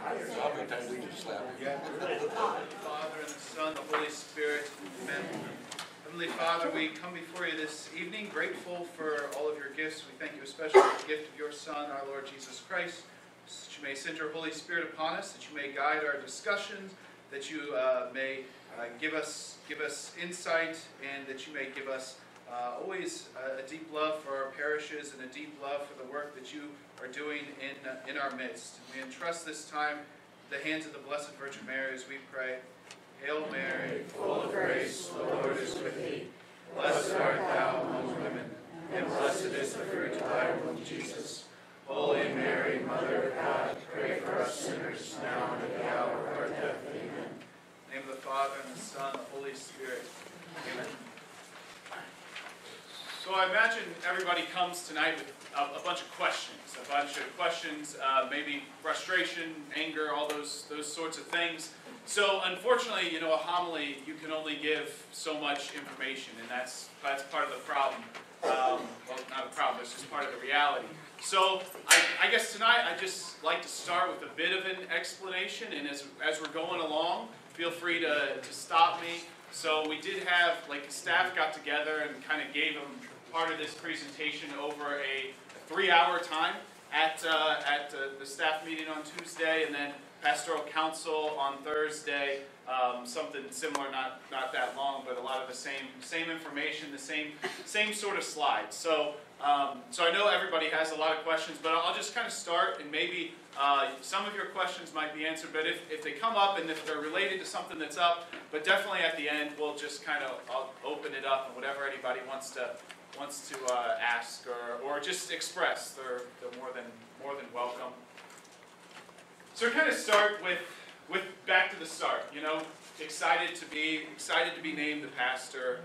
We just slap. The Father and the Son, the Holy Spirit. Amen. Heavenly Father, we come before you this evening, grateful for all of your gifts. We thank you especially for the gift of your Son, our Lord Jesus Christ, that you may send your Holy Spirit upon us, that you may guide our discussions, that you may give us insight, and that you may give us always a deep love for our parishes and a deep love for the work that you are doing in our midst. We entrust this time in the hands of the Blessed Virgin Mary as we pray. Hail Mary, full of grace, the Lord is with thee. Blessed art thou among women, and blessed is the fruit of thy womb, Jesus. Holy Mary, Mother of God, pray for us sinners, now and at the hour of our death. Amen. In the name of the Father, and the Son, and the Holy Spirit. Amen. So I imagine everybody comes tonight with a bunch of questions, maybe frustration, anger, all those sorts of things. So unfortunately, a homily, you can only give so much information, and that's part of the problem. Well, not a problem, it's just part of the reality. So I guess tonight I'd just like to start with a bit of an explanation, and as we're going along, feel free to stop me. So we did have, the staff got together and kind of gave them part of this presentation over a 3-hour time at the staff meeting on Tuesday, and then Pastoral Council on Thursday. Something similar, not that long, but a lot of the same information, the same sort of slides. So I know everybody has a lot of questions, but I'll just kind of start, and maybe some of your questions might be answered, but if they come up and if they're related to something that's up, but definitely at the end we'll just I'll open it up, and whatever anybody wants to ask or just express, they're more than welcome. So kind of start with back to the start. Excited to be named the pastor.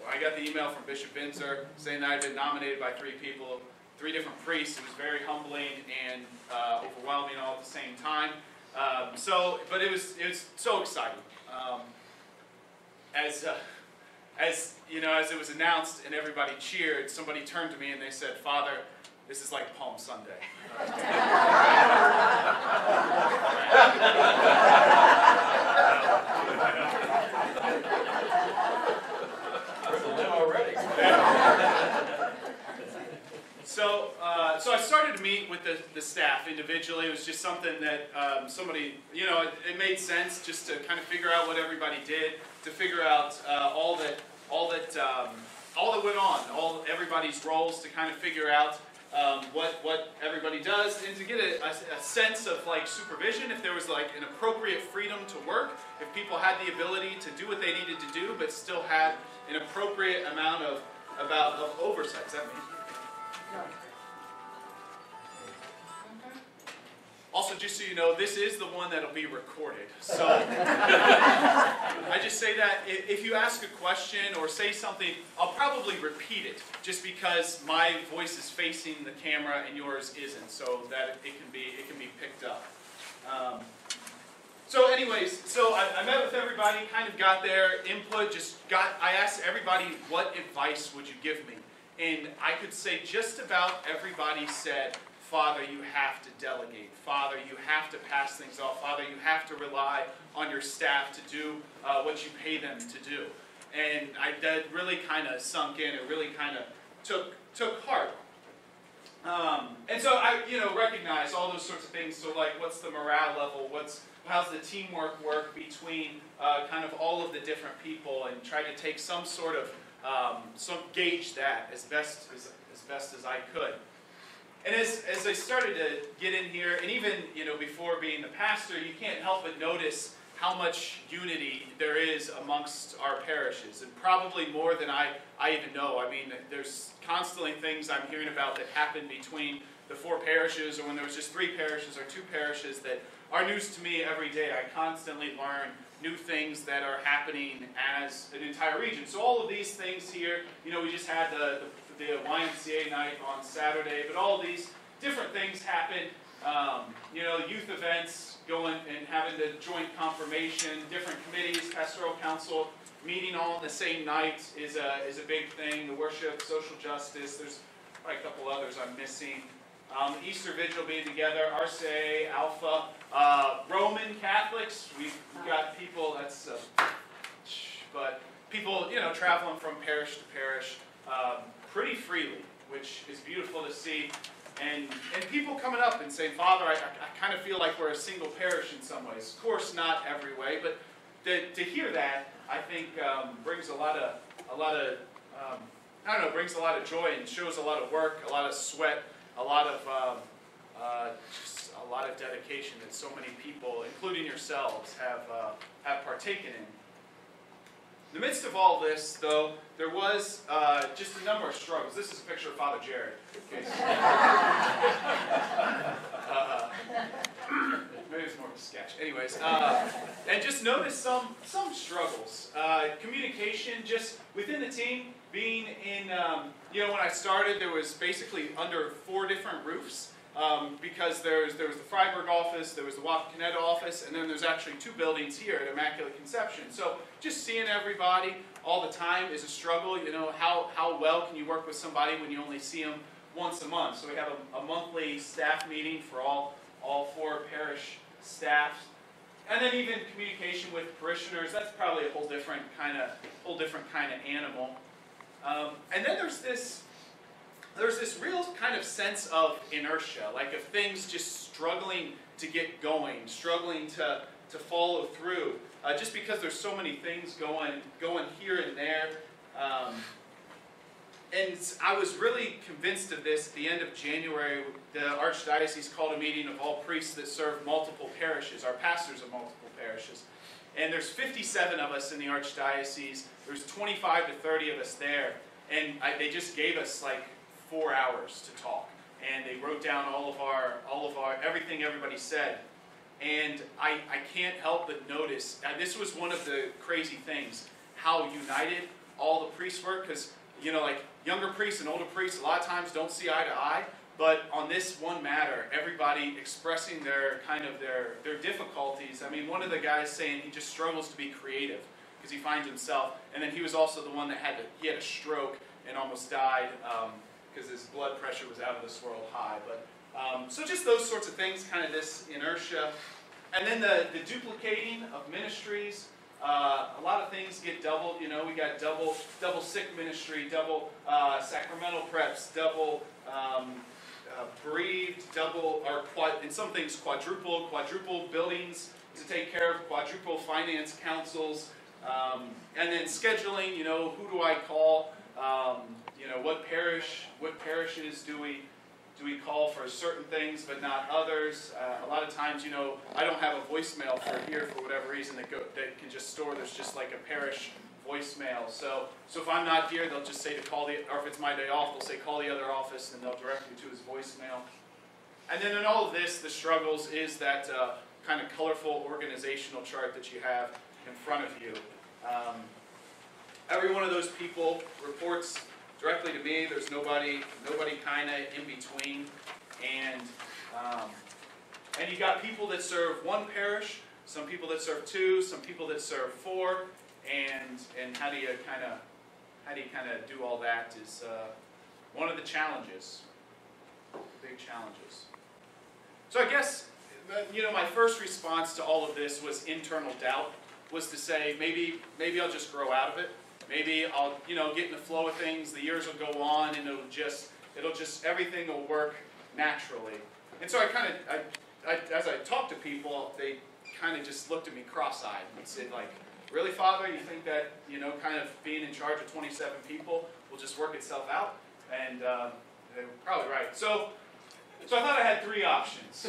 I got the email from Bishop Binzer saying that I'd been nominated by 3 people, 3 different priests. It was very humbling and overwhelming all at the same time. But it was so exciting. As it was announced and everybody cheered, somebody turned to me and they said, "Father, this is like Palm Sunday." So I started to meet with the staff individually. It was just something that somebody, it made sense just to kind of figure out what everybody did, to figure out all that went on, everybody's roles, to kind of figure out what everybody does, and to get a sense of supervision, if there was an appropriate freedom to work, if people had the ability to do what they needed to do, but still had an appropriate amount of oversight. Does that mean? No. Also, just so you know, this is the one that'll be recorded. So I just say that if you ask a question or say something, I'll probably repeat it, just because my voice is facing the camera and yours isn't, so that it can be picked up. So anyways, I met with everybody, kind of got their input. I asked everybody, what advice would you give me? And I could say just about everybody said, "Father, you have to delegate. Father, you have to pass things off. Father, you have to rely on your staff to do what you pay them to do." And that really kind of sunk in. It really kind of took heart. And so I, recognize all those sorts of things. So what's the morale level? How's the teamwork work between kind of all of the different people, and try to take some sort of gauge that as best as I could. And as I started to get in here, and even before being the pastor, you can't help but notice how much unity there is amongst our parishes, and probably more than I even know. I mean, there's constantly things I'm hearing about that happen between the 4 parishes, or when there was just 3 parishes or 2 parishes, that are news to me every day. I constantly learn new things that are happening as an entire region. So all of these things here, we just had the YMCA night on Saturday, but all of these different things happen. Youth events, going and having the joint confirmation, different committees, pastoral council, meeting all on the same night is a big thing. The worship, social justice, there's probably a couple others I'm missing. Easter Vigil being together, RCA, Alpha, Roman Catholics. We've got people but people, traveling from parish to parish pretty freely, which is beautiful to see. And people coming up and saying, Father, I kind of feel like we're a single parish in some ways. Of course, not every way, but to hear that, I think brings a lot of brings a lot of joy and shows a lot of work, a lot of sweat, a lot of just a lot of dedication that so many people, including yourselves, have partaken in. In the midst of all this, though, there was just a number of struggles. This is a picture of Father Jared. Maybe it's more of a sketch. Anyways, and just notice some struggles. Communication, just within the team, being in, when I started, there was basically under 4 different roofs. Because there was the Freiburg office, there was the Wapakoneta office, and then there's actually 2 buildings here at Immaculate Conception. So just seeing everybody all the time is a struggle. How well can you work with somebody when you only see them once a month? So we have a monthly staff meeting for all 4 parish staffs. And then even communication with parishioners, that's probably a whole different kind of animal. And then there's this real kind of sense of inertia, like of things just struggling to get going, struggling to follow through, just because there's so many things going here and there. And I was really convinced of this at the end of January. The Archdiocese called a meeting of all priests that serve multiple parishes, our pastors of multiple parishes. And there's 57 of us in the Archdiocese. There's 25 to 30 of us there. And they just gave us like 4 hours to talk, and they wrote down all of our everything everybody said. And I can't help but notice, and this was one of the crazy things, how united all the priests were, because like younger priests and older priests a lot of times don't see eye to eye, but on this one matter, everybody expressing their difficulties. I mean, one of the guys saying he just struggles to be creative because he finds himself, and then he was also the one that had a stroke and almost died. Because his blood pressure was out of this world high. But so just those sorts of things, kind of this inertia. And then the duplicating of ministries. A lot of things get doubled. We got double sick ministry, double sacramental preps, double bereaved, in some things quadruple buildings to take care of, quadruple finance councils, and then scheduling. Who do I call? What parishes do we call for certain things but not others? A lot of times, I don't have a voicemail for here for whatever reason that can just store. There's just like a parish voicemail. So if I'm not here, they'll just say to call or if it's my day off, they'll say call the other office, and they'll direct me to his voicemail. And then in all of this, the struggles is that kind of colorful organizational chart that you have in front of you. Every one of those people reports directly to me. There's nobody kind of in between, and you got people that serve 1 parish, some people that serve 2, some people that serve 4, and how do you kind of do all that is one of the challenges, big challenges. So I guess my first response to all of this was internal doubt, was to say maybe I'll just grow out of it. Maybe I'll, get in the flow of things. The years will go on, and everything will work naturally. And so as I talked to people, they kind of just looked at me cross-eyed and said, like, "Really, Father? You think that, kind of being in charge of 27 people will just work itself out?" And they were probably right. So I thought I had 3 options: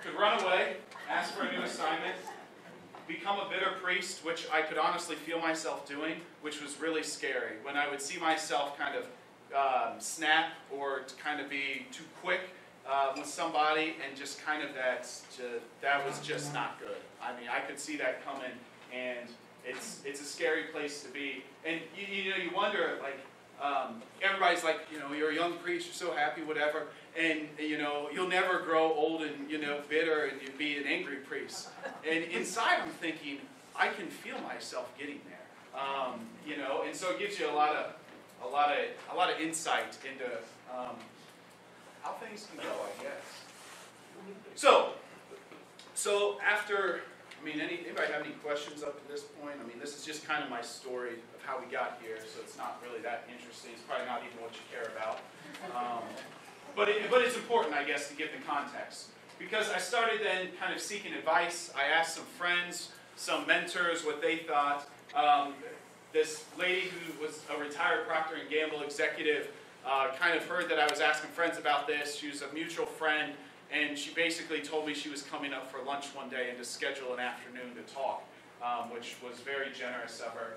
could run away, ask for a new assignment, become a bitter priest, which I could honestly feel myself doing, which was really scary. When I would see myself kind of snap or to kind of be too quick with somebody, and just kind of that was just not good. I mean, I could see that coming, and it's a scary place to be. And you wonder, like, everybody's like, you're a young priest, you're so happy, whatever, and you'll never grow old and bitter and you'd be an angry priest. And inside I'm thinking, I can feel myself getting there, and so it gives you a lot of insight how things can go, I guess. So after, I mean, anybody have any questions up to this point? I mean, this is just kind of my story of how we got here, so it's not really that interesting. It's probably not even what you care about. But it's important, I guess, to give the context. Because I started then kind of seeking advice. I asked some friends, some mentors, what they thought. This lady who was a retired Procter & Gamble executive kind of heard that I was asking friends about this. She was a mutual friend, and she basically told me she was coming up for lunch one day and to schedule an afternoon to talk, which was very generous of her.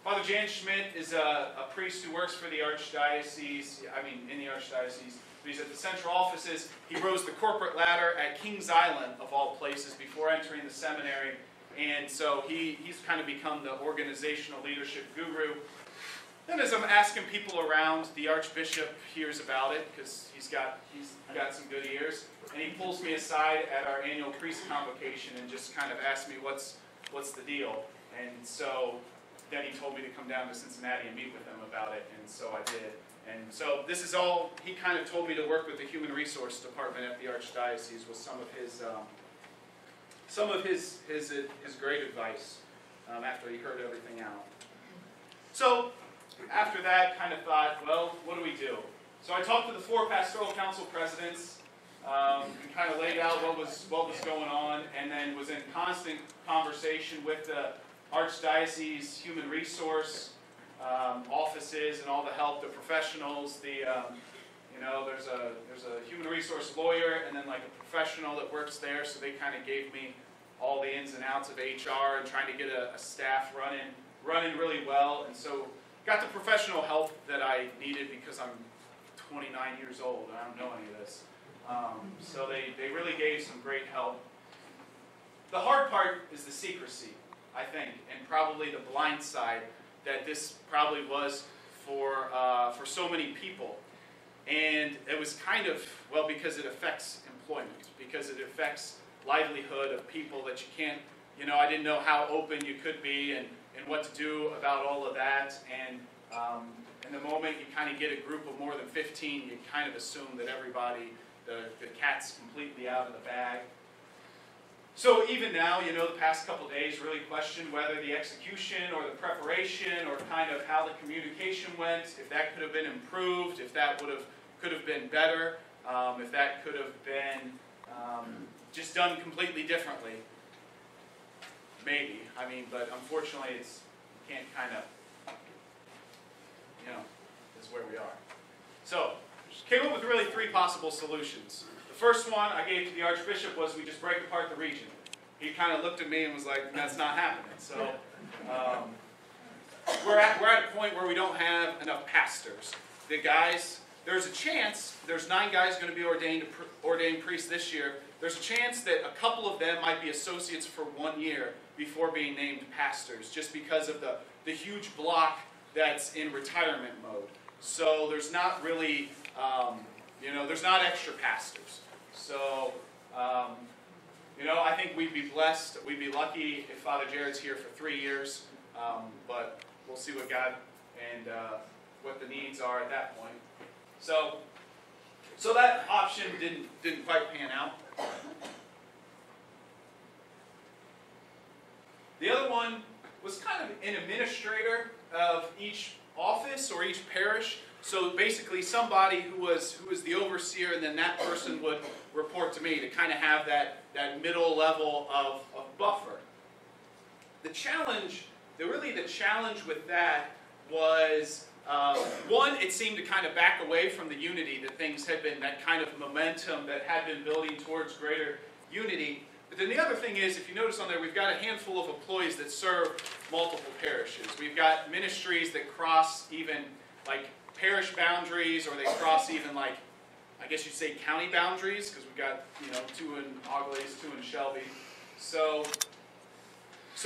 Father Jan Schmidt is a priest who works for the Archdiocese, in the Archdiocese. He's at the central offices. He rose the corporate ladder at Kings Island, of all places, before entering the seminary. And so he's kind of become the organizational leadership guru. Then as I'm asking people around, the Archbishop hears about it, because he's got some good ears. And he pulls me aside at our annual priest convocation and just kind of asks me what's the deal. And so then he told me to come down to Cincinnati and meet with him about it, and so I did. And so this is all, he kind of told me to work with the Human Resource Department at the Archdiocese with some of his great advice after he heard everything out. So after that, kind of thought, well, what do we do? So I talked to the 4 pastoral council presidents and kind of laid out what was going on, and then was in constant conversation with the Archdiocese Human Resource offices and all the help, the professionals, there's a human resource lawyer and then like a professional that works there, so they kind of gave me all the ins and outs of HR and trying to get a staff running really well, and so got the professional help that I needed because I'm 29 years old and I don't know any of this. So they really gave some great help. The hard part is the secrecy, I think, and probably the blind side that this probably was for so many people. And it was kind of, well, because it affects employment, because it affects livelihood of people that you can't, I didn't know how open you could be and what to do about all of that. And in the moment you kind of get a group of more than 15, you kind of assume that everybody, the cat's completely out of the bag. So even now, the past couple of days really questioned whether the execution or the preparation or kind of how the communication went, if that could have been improved, if that could have been better, if that could have been just done completely differently. Maybe. But unfortunately, you can't kind of, it's where we are. So, came up with really 3 possible solutions. The first one I gave to the Archbishop was we just break apart the region. He kind of looked at me and was like, that's not happening. So we're at a point where we don't have enough pastors. The guys, there's a chance, there's 9 guys going to be ordained priests this year. There's a chance that a couple of them might be associates for 1 year before being named pastors, just because of the huge block that's in retirement mode. So there's not really, there's not extra pastors. So, I think we'd be blessed, we'd be lucky if Father Jared's here for 3 years, but we'll see what God and what the needs are at that point. So that option didn't quite pan out. The other one was kind of an administrator of each office or each parish. So basically somebody who was the overseer, and then that person would report to me to kind of have that middle level of buffer. The challenge with that was, one, it seemed to kind of back away from the unity that things had been, that kind of momentum that had been building towards greater unity. But then the other thing is, if you notice on there, we've got a handful of employees that serve multiple parishes. We've got ministries that cross even like parish boundaries, or they cross even like, I guess you'd say county boundaries, because we've got 2 in Auglaize, 2 in Shelby. So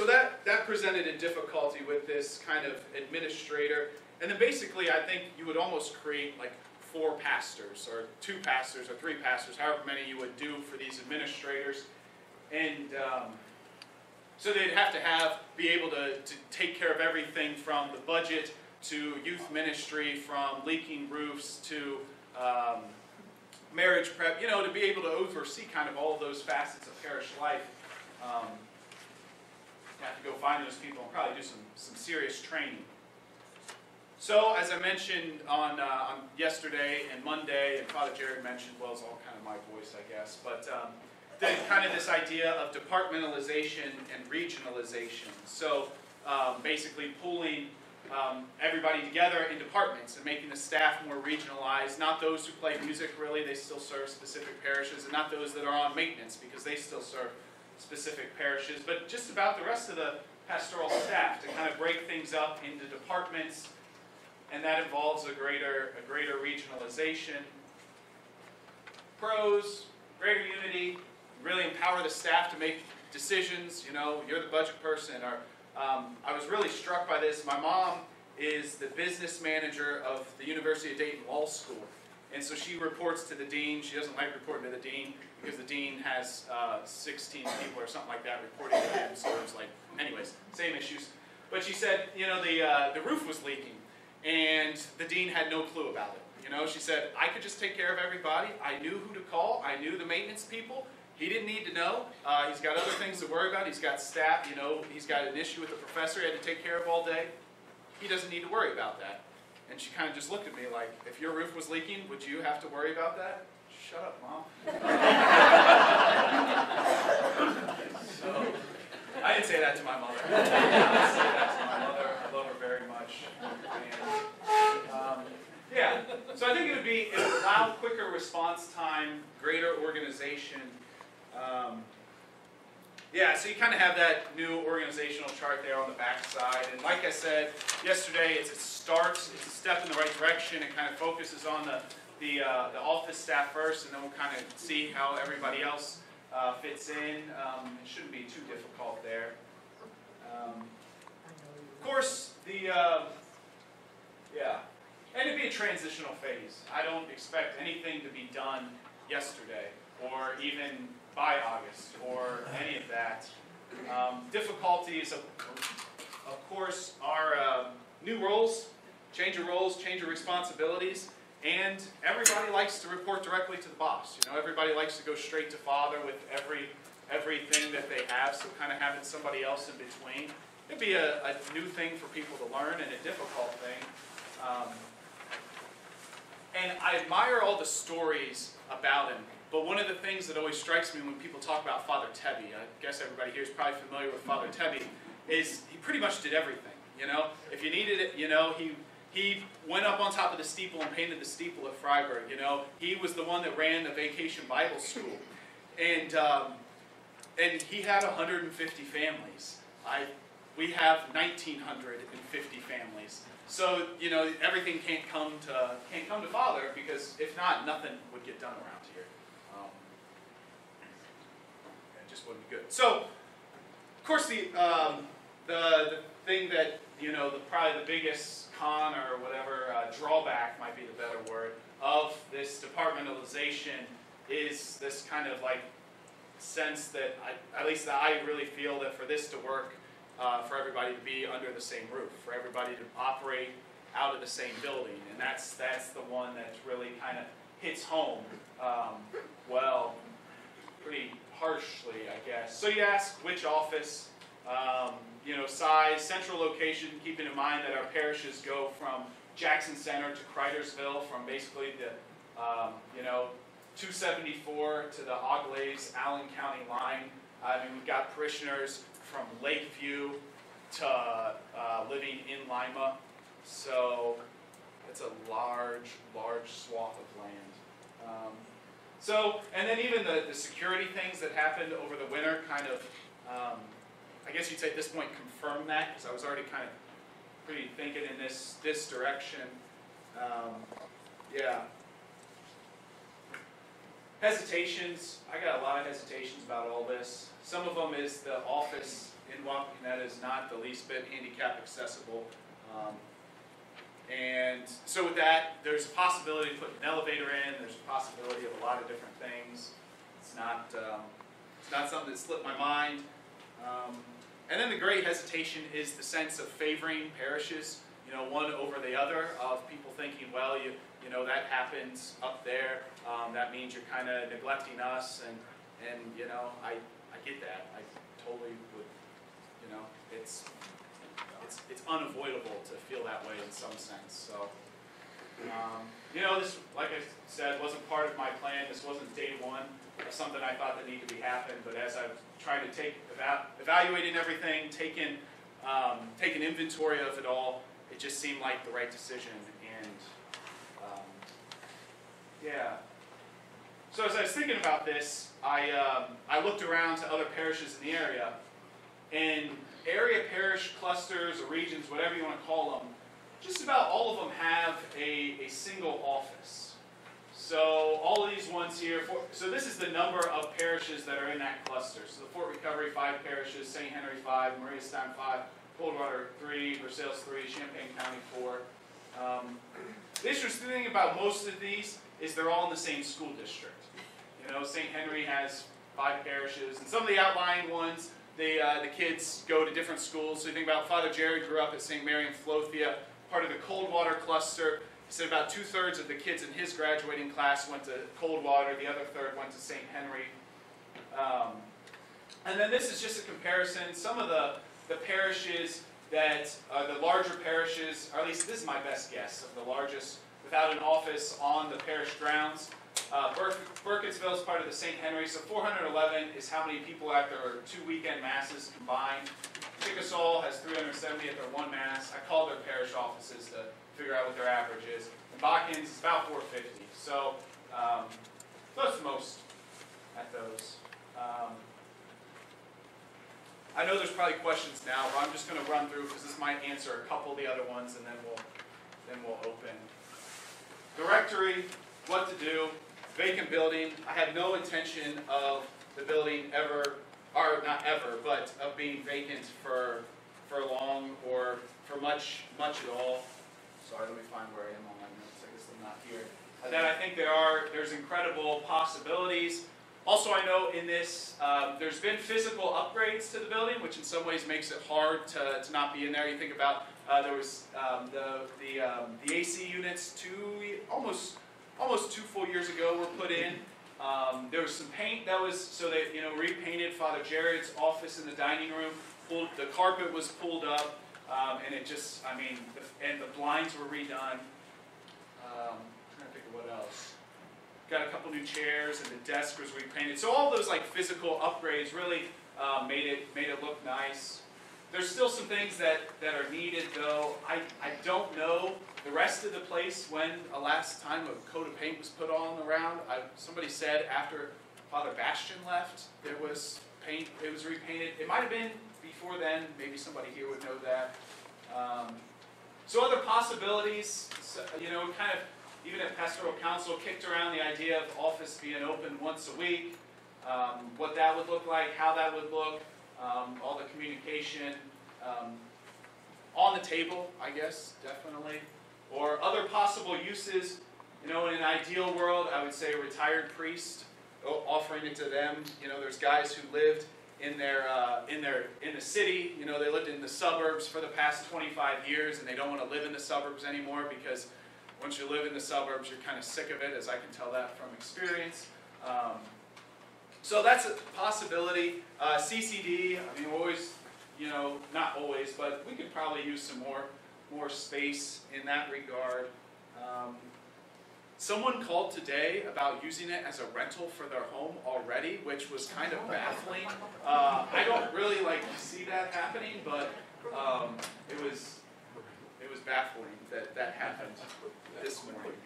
that presented a difficulty with this kind of administrator. And then basically I think you would almost create like 4 pastors, or 2 pastors, or 3 pastors, however many you would do for these administrators. And so they'd have to be able to take care of everything from the budget to youth ministry, from leaking roofs to marriage prep, to be able to oversee kind of all of those facets of parish life. You have to go find those people and probably do some serious training. So, as I mentioned on yesterday and Monday, and Father Jared mentioned, well, it's all kind of my voice, I guess, but kind of this idea of departmentalization and regionalization. So, basically pulling everybody together in departments and making the staff more regionalized. Not those who play music, really, they still serve specific parishes, and not those that are on maintenance, because they still serve specific parishes, but just about the rest of the pastoral staff to kind of break things up into departments, and that involves a greater regionalization. Pros, greater unity, really empower the staff to make decisions. You're the budget person. Or I was really struck by this. My mom is the business manager of the University of Dayton Law School, and so she reports to the dean. She doesn't like reporting to the dean because the dean has 16 people or something like that reporting to him. So it's like, anyways, same issues. But she said, the roof was leaking, and the dean had no clue about it. She said, I could just take care of everybody. I knew who to call. I knew the maintenance people. He didn't need to know. He's got other things to worry about. He's got staff. He's got an issue with the professor he had to take care of all day. He doesn't need to worry about that. And she kind of just looked at me like, if your roof was leaking, would you have to worry about that? Shut up, Mom. So, I didn't say that to my mother. I didn't say that to my mother. I love her very much. And, so I think it would allow quicker response time, greater organization. So you kind of have that new organizational chart there on the back side. And like I said yesterday, it's a step in the right direction. It kind of focuses on the office staff first, and then we'll kind of see how everybody else fits in. It shouldn't be too difficult there. Of course, and it'd be a transitional phase. I don't expect anything to be done yesterday, or even by August, or any of that. Difficulties, of course, are new roles, change of roles, change of responsibilities, and everybody likes to report directly to the boss. Everybody likes to go straight to Father with everything that they have, so kind of having somebody else in between. It'd be a new thing for people to learn, and a difficult thing. And I admire all the stories about him. But one of the things that always strikes me when people talk about Father Tebby, I guess everybody here is probably familiar with Father Tebby, is he pretty much did everything. If you needed it, he went up on top of the steeple and painted the steeple at Freiburg. He was the one that ran the Vacation Bible School, and he had 150 families. We have 1,950 families. So everything can't come to Father, because if not, nothing would get done around here. It just wouldn't be good. So, of course, the thing that probably the biggest con or whatever drawback might be the better word of this departmentalization is this kind of like sense that at least I really feel that for this to work, for everybody to be under the same roof, for everybody to operate out of the same building, and that's the one that really kind of hits home, pretty harshly, I guess. So you ask which office, size, central location, keeping in mind that our parishes go from Jackson Center to Cridersville, from basically the 274 to the Auglaize Allen County line. We've got parishioners from Lakeview to living in Lima, so it's a large swath of land. And then even the security things that happened over the winter kind of, I guess you'd say at this point confirm that, because I was already kind of pretty thinking in this direction. Hesitations. I got a lot of hesitations about all this. Some of them is the office in Wapakoneta is not the least bit handicap accessible. And so with that, there's a possibility of putting an elevator in. There's a possibility of a lot of different things. It's not something that slipped my mind. And then the great hesitation is the sense of favoring parishes, one over the other, of people thinking, well, you know, that happens up there. That means you're kind of neglecting us, and you know, I get that. I totally would, you know, it's unavoidable to feel that way in some sense. So, you know, this, like I said, wasn't part of my plan. This wasn't day one of something I thought that needed to be happen. But as I've tried to evaluating everything, taking inventory of it all, it just seemed like the right decision. And yeah. So as I was thinking about this, I looked around to other parishes in the area, and area parish clusters or regions, whatever you want to call them, just about all of them have a single office. So all of these ones here, so this is the number of parishes that are in that cluster. So the Fort Recovery, 5 parishes, St. Henry 5, Mariastown 5, Coldwater 3, Versailles 3, Champaign County 4. The interesting thing about most of these is they're all in the same school district. You know, St. Henry has 5 parishes, and some of the outlying ones, the kids go to different schools. So you think about Father Jerry grew up at St. Mary in Flothia, part of the Coldwater cluster. He said about 2/3 of the kids in his graduating class went to Coldwater, the other third went to St. Henry. And then this is just a comparison. Some of the parishes that are the larger parishes, or at least this is my best guess of the largest, without an office on the parish grounds. Burkittsville is part of the St. Henry, so 411 is how many people at their 2 weekend masses combined. Chickasaw has 370 at their 1 mass. I called their parish offices to figure out what their average is. And Botkins is about 450, so close to most at those. I know there's probably questions now, but I'm just going to run through because this might answer a couple of the other ones, and then we'll open. Directory, what to do. Vacant building. I had no intention of the building ever, or not ever, but of being vacant for long or for much at all. Sorry, let me find where I am on my notes. I guess I'm not here. And then I think there's incredible possibilities. Also, I know in this, there's been physical upgrades to the building, which in some ways makes it hard to not be in there. You think about there was the AC units almost 2 full years ago were put in. There was some paint that was, so they repainted Father Jared's office in the dining room. The carpet was pulled up, and it just, and the blinds were redone. I'm trying to think of what else. Got a couple new chairs, and the desk was repainted. So all those like physical upgrades really made it look nice. There's still some things that are needed, though. I don't know the rest of the place when a last time a coat of paint was put on around. Somebody said after Father Bastian left, there was paint. It was repainted. It might have been before then. Maybe somebody here would know that. So other possibilities, kind of even at Pastoral Council, kicked around the idea of office being open once a week, what that would look like, how that would look. All the communication on the table, I guess, definitely. Or other possible uses, in an ideal world, I would say a retired priest, offering it to them. There's guys who lived in the city. They lived in the suburbs for the past 25 years, and they don't want to live in the suburbs anymore because once you live in the suburbs, you're kind of sick of it, as I can tell that from experience. So that's a possibility. CCD, always, not always, but we could probably use some more space in that regard. Someone called today about using it as a rental for their home already, which was kind of baffling. I don't really see that happening, but it was baffling that happened this morning.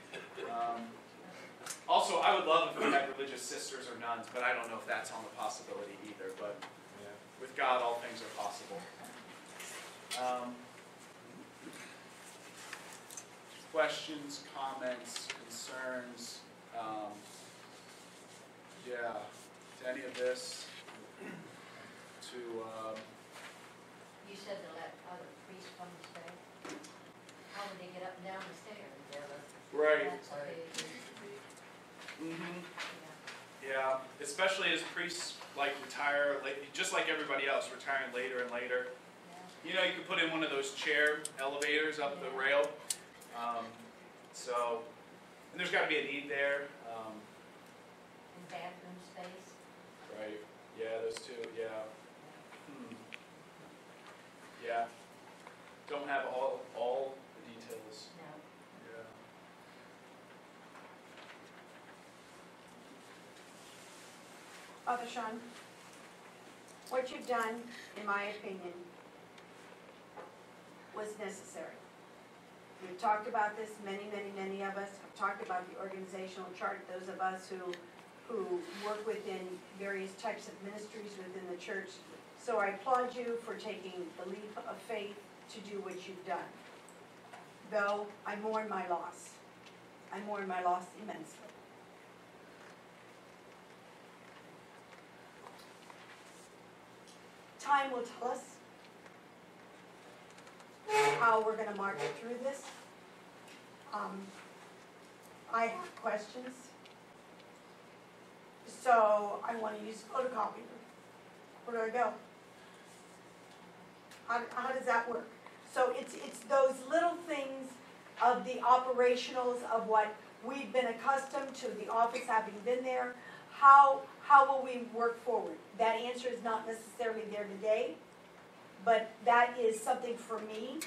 Also, I would love if we had religious sisters or nuns, but I don't know if that's on the possibility either. But with God, all things are possible. Questions, comments, concerns? To any of this? You said to let other priests come and stay. How would they get up and down the stairs? Right. That's a big, Mm-hmm. Yeah, especially as priests retire, just like everybody else, retiring later and later. yeah. You could put in one of those chair elevators up the rail. So And there's got to be a need there. And bathroom space. Right. Yeah, those two. Yeah. Yeah. Don't have all the details. No. Yeah. Father Sean, what you've done, in my opinion, was necessary. We've talked about this, many of us have talked about the organizational chart, those of us who work within various types of ministries within the church. So I applaud you for taking the leap of faith to do what you've done. Though I mourn my loss. I mourn my loss immensely. Time will tell us how we're going to march through this. I have questions. So I want to use a photocopier. Where do I go? How does that work? So it's those little things of the operationals of what we've been accustomed to, the office having been there. How will we work forward? That answer is not necessarily there today, but that is something for me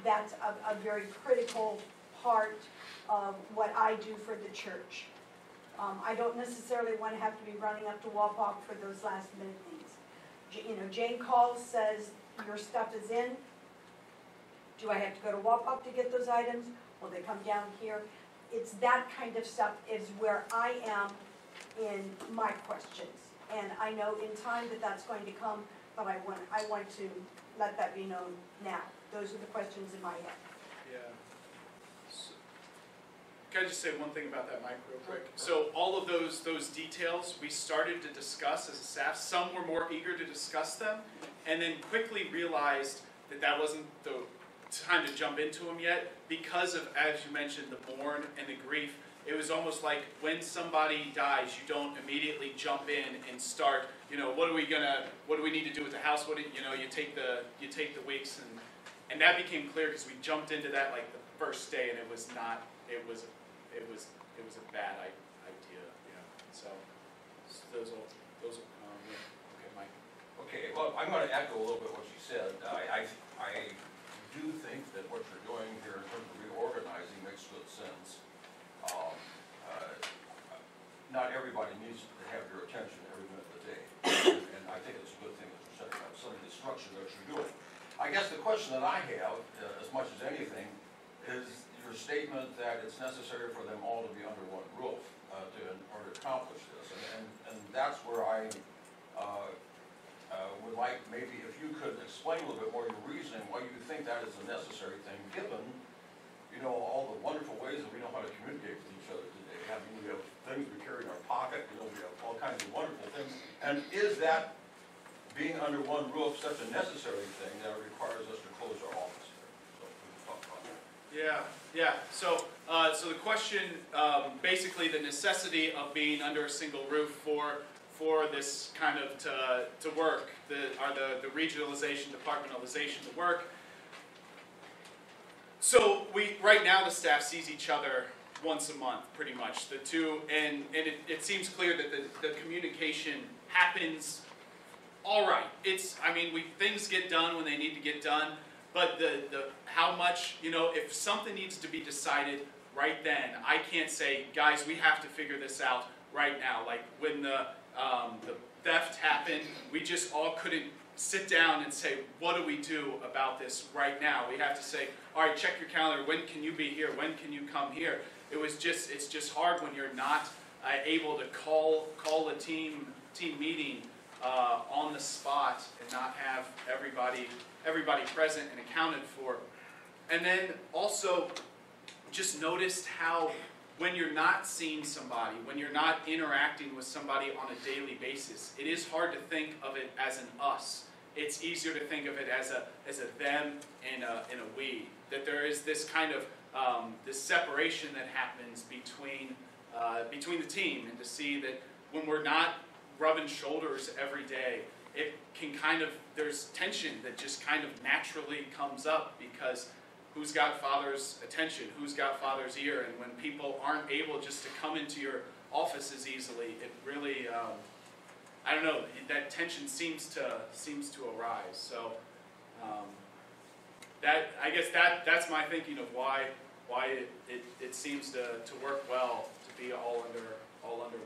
that's a very critical part of what I do for the church. I don't necessarily want to have to be running up to Wapak for those last minute things. Jane calls, says, your stuff is in. Do I have to go to Wapak to get those items? Will they come down here? It's that kind of stuff is where I am in my questions. And I know in time that that's going to come, but I want to let that be known now. Those are the questions in my head. Yeah. So, can I just say one thing about that, Mike, real quick? So all of those details we started to discuss as a staff. Some were more eager to discuss them, and then quickly realized that wasn't the time to jump into them yet because of, as you mentioned, the mourn and the grief. It was almost like when somebody dies, you don't immediately jump in and start, what do we need to do with the house? You take the weeks, and that became clear because we jumped into that like the first day, and it was a bad idea. Yeah. So those will okay, Mike. Okay, well, I'm going to echo a little bit what you said. I do think that what you're doing here in terms of reorganizing makes good sense. Not everybody needs to have your attention every minute of the day, and I think it's a good thing that you're setting up some of the structure that you're doing. I guess the question that I have, as much as anything, is your statement that it's necessary for them all to be under one roof in order to accomplish this, and that's where I would like maybe if you could explain a little bit more your reasoning why you think that is a necessary thing, given all the wonderful ways that we know how to communicate with each other today. We have things we carry in our pocket, we have all kinds of wonderful things. And is that being under one roof such a necessary thing that it requires us to close our office here? So we can talk about that. Yeah. So the question, basically, the necessity of being under a single roof for this kind of to work, the regionalization, departmentalization to work. So right now the staff sees each other once a month, pretty much, the two, and it seems clear that the communication happens all right. Things get done when they need to get done, but the how much, if something needs to be decided right then, I can't say, guys, we have to figure this out right now. Like when the theft happened, we just all couldn't sit down and say, what do we do about this right now? We have to say, all right, check your calendar. When can you be here? When can you come here? It's just hard when you're not able to call a team meeting on the spot and not have everybody present and accounted for. And then also just noticed how when you're not seeing somebody, when you're not interacting with somebody on a daily basis, it is hard to think of it as an us. It's easier to think of it as a them and a we. That there is this kind of this separation that happens between the team, and to see that when we're not rubbing shoulders every day, it can there's tension that just kind of naturally comes up because who's got Father's attention, who's got Father's ear, and when people aren't able just to come into your office as easily, it really, I don't know, that tension seems to arise. So I guess that's my thinking of why it seems to work well to be all under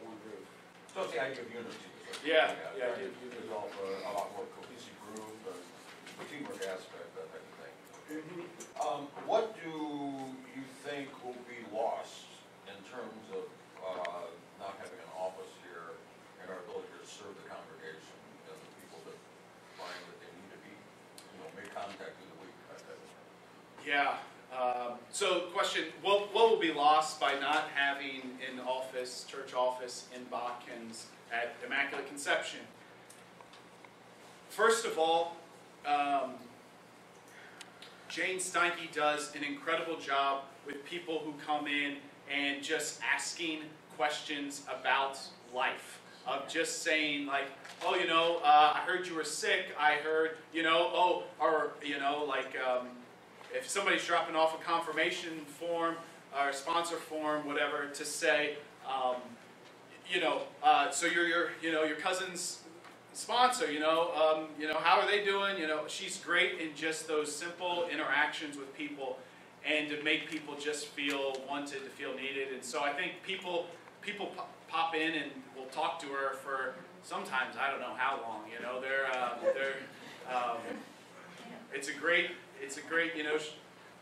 one roof. So it's the idea of unity. Yeah, Trying to develop a lot more cohesive group, teamwork aspect, that type of thing. What do you think will be lost in terms of not having an office here and our ability to serve the congregation and the people that find that they need to be, make contact through the week, that type of thing? Yeah. So question, what will be lost by not having an office, church office in Botkins at Immaculate Conception? First of all, Jane Steinke does an incredible job with people who come in and just asking questions about life. Of just saying like, oh, I heard you were sick, I heard, if somebody's dropping off a confirmation form or a sponsor form, whatever, to say, so you're your cousin's sponsor, how are they doing? She's great in just those simple interactions with people, and to make people just feel wanted, to feel needed. And so I think people pop in and will talk to her for sometimes I don't know how long. It's a great.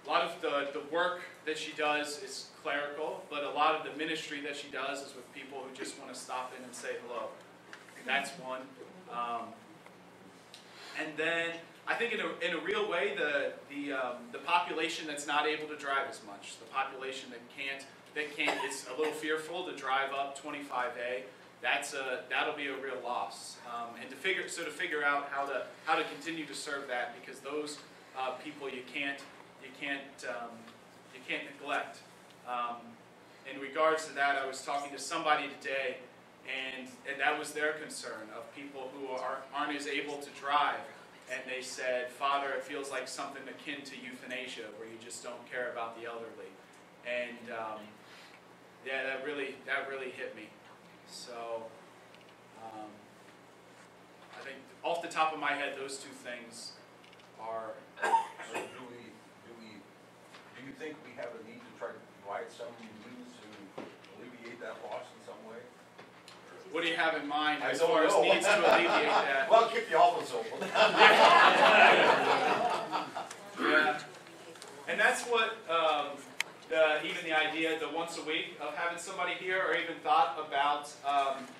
A lot of the work that she does is clerical, but a lot of the ministry that she does is with people who just want to stop in and say hello. That's one. And then I think in a real way, the population that's not able to drive as much, the population that can't is a little fearful to drive up 25A. That'll be a real loss. And to figure out how to continue to serve that, because those people you can't neglect. In regards to that, I was talking to somebody today, and that was their concern, of people who aren't as able to drive. And they said, Father, it feels like something akin to euthanasia, where you just don't care about the elderly. And that really hit me. So I think off the top of my head, those two things are. So do you think we have a need to try to provide some means to alleviate that loss in some way? What do you have in mind as I don't far as know. needs to alleviate that? Well, keep the office open. Yeah. And that's what even the idea, the once a week of having somebody here, or even thought about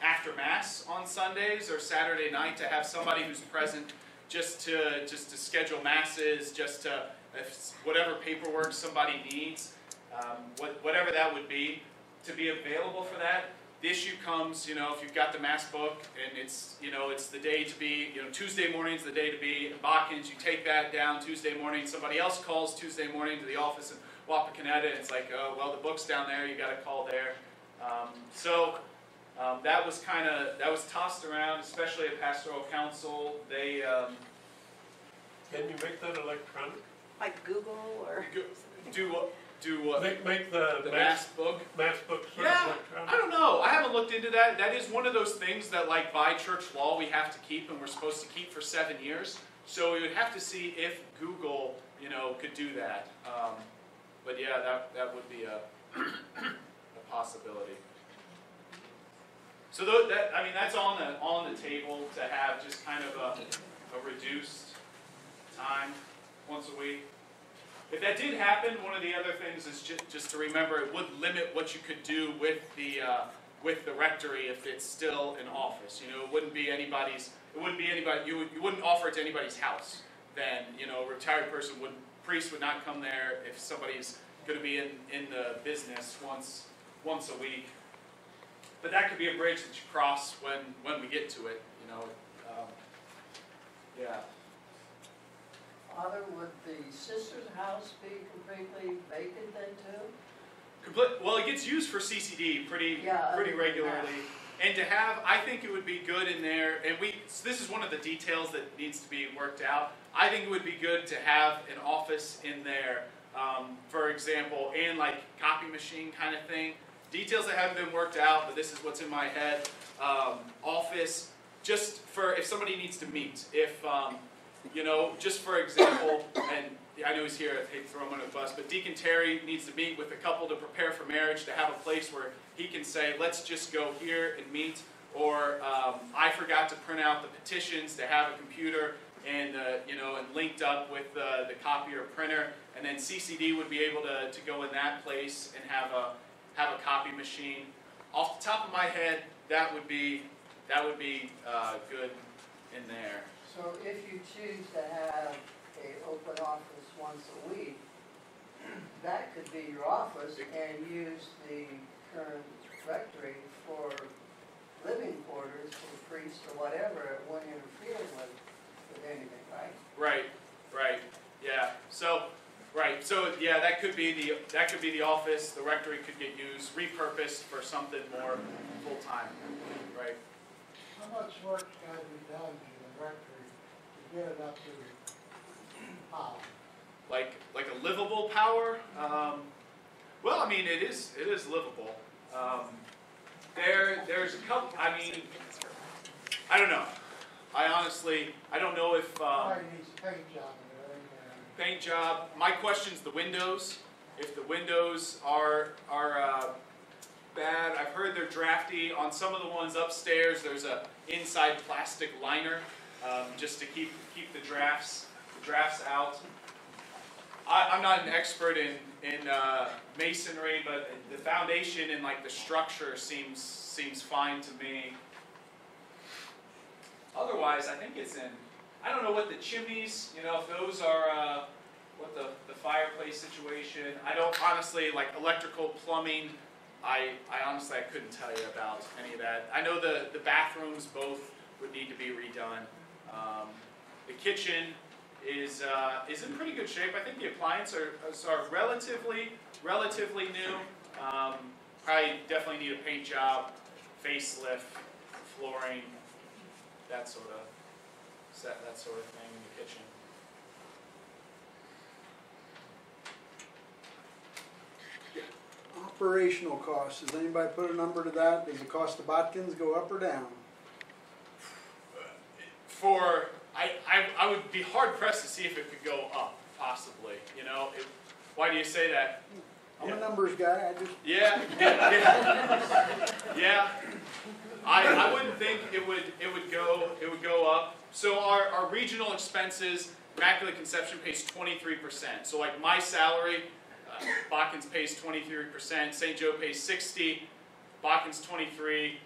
after Mass on Sundays or Saturday night, to have somebody who's present just to schedule Masses, just to, if whatever paperwork somebody needs, whatever that would be, to be available for that. The issue comes, if you've got the Mass book and it's the day to be, Tuesday morning's the day to be in Botkins, you take that down Tuesday morning, somebody else calls Tuesday morning to the office in Wapakoneta, and it's like, oh, well, the book's down there, you got to call there. That was tossed around, especially at Pastoral Council. They, Can you make that electronic? Like Google or? do what? Make the Mass book? Mass book sort Yeah, of electronic? I don't know. I haven't looked into that. That is one of those things that, like, by church law, we have to keep, and we're supposed to keep for 7 years. So we would have to see if Google, could do that. But yeah, that would be a possibility. So that's on the table, to have just kind of a reduced time once a week. If that did happen, one of the other things is just to remember, it would limit what you could do with the rectory if it's still in office. It wouldn't be anybody's. It wouldn't be anybody. You wouldn't offer it to anybody's house. Then a retired priest would not come there if somebody's going to be in the business once a week. But that could be a bridge that you cross when we get to it. Yeah. Father, would the sister's house be completely vacant then too? Well, it gets used for CCD pretty Yeah, regularly. And to have, I think it would be good in there, and this is one of the details that needs to be worked out. I think it would be good to have an office in there for example, and like copy machine kind of thing. Details that haven't been worked out, but this is what's in my head. Office, just for if somebody needs to meet. If, just for example, and I know he's here, I hate to throw him under the bus, but Deacon Terry needs to meet with a couple to prepare for marriage, to have a place where he can say, let's just go here and meet. Or I forgot to print out the petitions, to have a computer and and linked up with the copier printer, and then CCD would be able to go in that place and have a copy machine. Off the top of my head, that would be good in there. So if you choose to have an open office once a week, that could be your office and use the current rectory for living quarters for priests or whatever. It wouldn't interfere with anything, right? Right, yeah. So that could be the office. The rectory could get used, repurposed for something more full time, right? How much work's got to be done to the rectory to get it up to power? Like a livable power? Well, I mean, it is livable. There's a couple. I mean, I don't know. I don't know if Probably needs a paint job and everything. paint job. My question's the windows. If the windows are bad, I've heard they're drafty. On some of the ones upstairs, there's a inside plastic liner just to keep the drafts out. I'm not an expert in masonry, but the foundation and like the structure seems fine to me. Otherwise, I think it's in. I don't know what the chimneys, if those are what the fireplace situation. I don't honestly like electrical, plumbing. I honestly couldn't tell you about any of that. I know the bathrooms both would need to be redone. The kitchen is in pretty good shape. I think the appliances are relatively new. Probably definitely need a paint job, facelift, flooring, that sort of thing in the kitchen. Operational costs, does anybody put a number to that? Does the cost of Botkins go up or down? I would be hard pressed to see if it could go up, possibly. Why do you say that? I'm a numbers guy, Yeah. I wouldn't think it would go up. So our regional expenses, Immaculate Conception pays 23%. So like my salary, Botkins pays 23%, St. Joe pays 60%, Botkins 23%,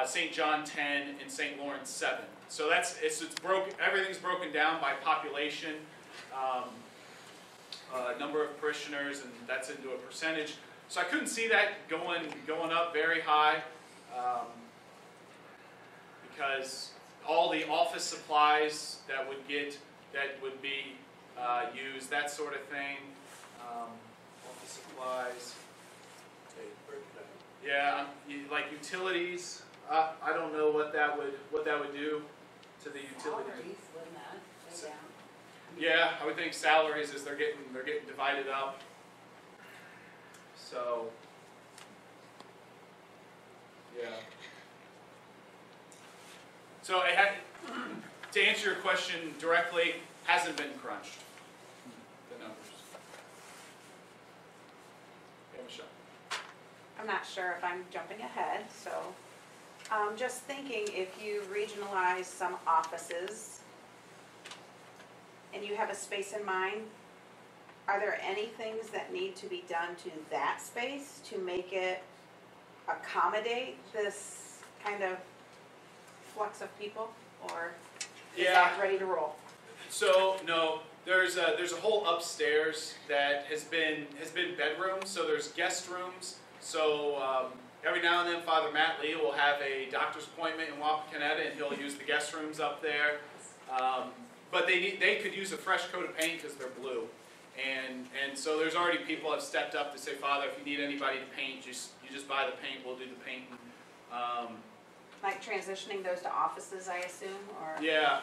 St. John 10%, and St. Lawrence 7%. So it's broken. Everything's broken down by population, number of parishioners, and that's into a percentage. So I couldn't see that going up very high, because all the office supplies that would be used, that sort of thing. Office supplies. Yeah, like utilities. I don't know what that would do to the utilities. Salaries, wouldn't that go down? Yeah, I would think salaries as they're getting divided up. So yeah. So it had, to answer your question directly, hasn't been crunched. The numbers. Yeah, Michelle. I'm not sure if I'm jumping ahead, so just thinking if you regionalize some offices and you have a space in mind, are there any things that need to be done to that space to make it accommodate this kind of flux of people, or is that ready to roll? So no, there's a whole upstairs that has been bedrooms. So there's guest rooms. So every now and then, Father Matt Lee will have a doctor's appointment in Wapakoneta, and he'll use the guest rooms up there. But they could use a fresh coat of paint because they're blue, and so there's already people have stepped up to say, Father, if you need anybody to paint, you just buy the paint. We'll do the painting. Like transitioning those to offices, I assume, or? Yeah,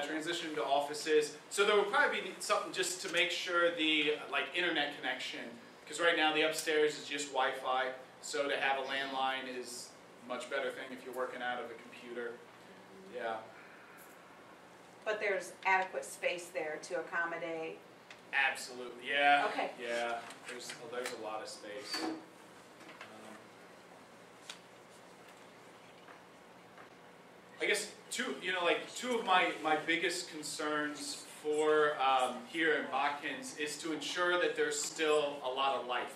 transition to offices. So there will probably be something just to make sure the, like, internet connection, because right now the upstairs is just Wi-Fi, so to have a landline is a much better thing if you're working out of a computer. Yeah, But there's adequate space there to accommodate. absolutely, yeah. Okay. Yeah, there's a lot of space. I guess two of my biggest concerns for here in Botkins is to ensure that there's still a lot of life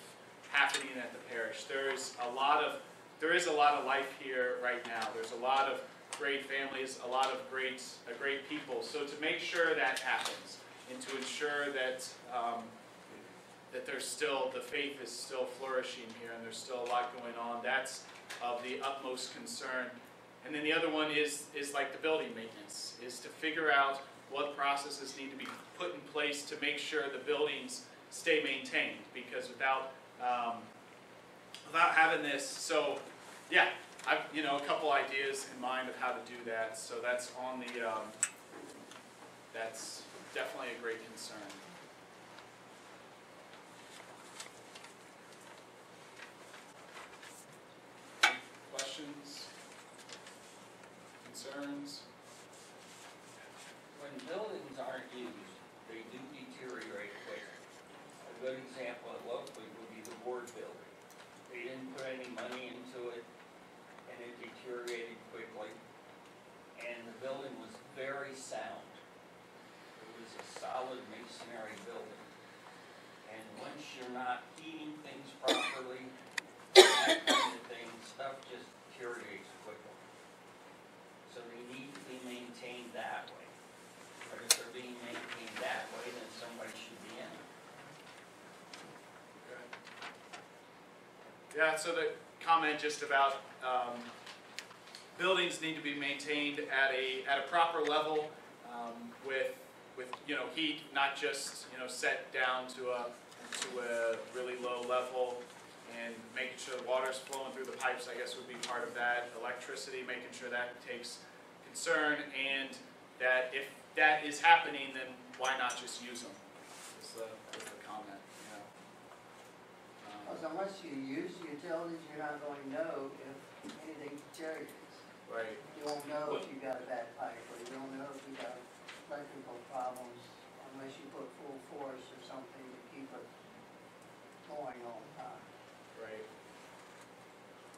happening at the parish. There is a lot of life here right now. There's a lot of great families, a lot of great people. So to make sure that happens, and to ensure that that there's still, the faith is still flourishing here, and there's still a lot going on, that's of the utmost concern. And then the other one is like the building maintenance, is to figure out what processes need to be put in place to make sure the buildings stay maintained, because without having this, so yeah, I've a couple ideas in mind of how to do that. So that's on the that's definitely a great concern. Questions? Concerns? When buildings aren't used, they do deteriorate quickly. A good example at Loveland would be the Ward building. They didn't put any money into it, and it deteriorated quickly. And the building was very sound. It was a solid masonry building. And once you're not heating things properly, that kind of thing, stuff just deteriorates quickly. So they need to be maintained that way. Or if they're being maintained that way, then somebody should be in it. Yeah, so the comment just about buildings need to be maintained at a proper level with heat, not just set down to a really low level, and making sure the water's flowing through the pipes, I guess, would be part of that. Electricity, making sure that takes concern, and that if that is happening, then why not just use them? Is the comment. Because unless you use the utilities, you're not going to know if anything deteriorates. Right. You won't know if you got a bad pipe, or you don't know if you got electrical problems, unless you put full force or something to keep it going all the time. Right.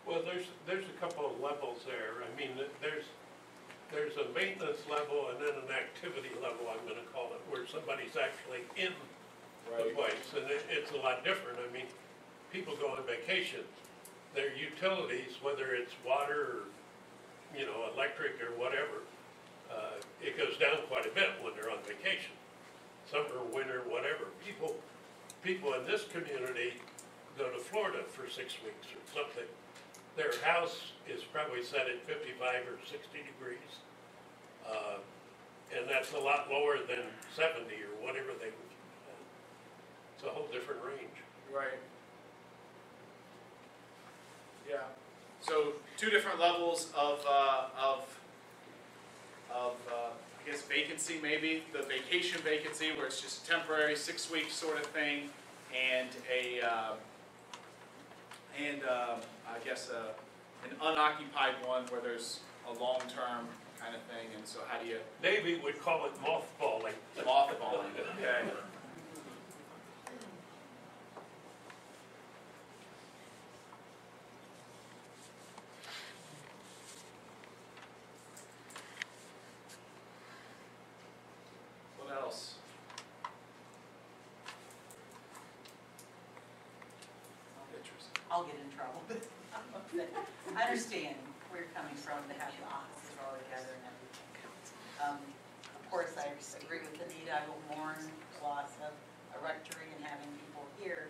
Well, there's a couple of levels there. I mean, there's a maintenance level and then an activity level, I'm gonna call it, where somebody's actually in the place, and it's a lot different. I mean, people go on vacation, their utilities, whether it's water or, electric or whatever, it goes down quite a bit when they're on vacation. Summer, winter, whatever. People in this community go to Florida for 6 weeks or something. Their house is probably set at 55 or 60 degrees. And that's a lot lower than 70 or whatever they would. It's a whole different range. Right. Yeah. So 2 different levels of I guess vacancy, maybe the vacation vacancy, where it's just a temporary 6-week sort of thing, and I guess an unoccupied one where there's a long-term kind of thing. And so how do you Navy would call it mothballing. mothballing? Okay. What else? Interesting. I'll get in trouble. I understand where you're coming from, to have the offices all together and everything. Of course, I agree with Anita, I will mourn the loss of a rectory and having people here,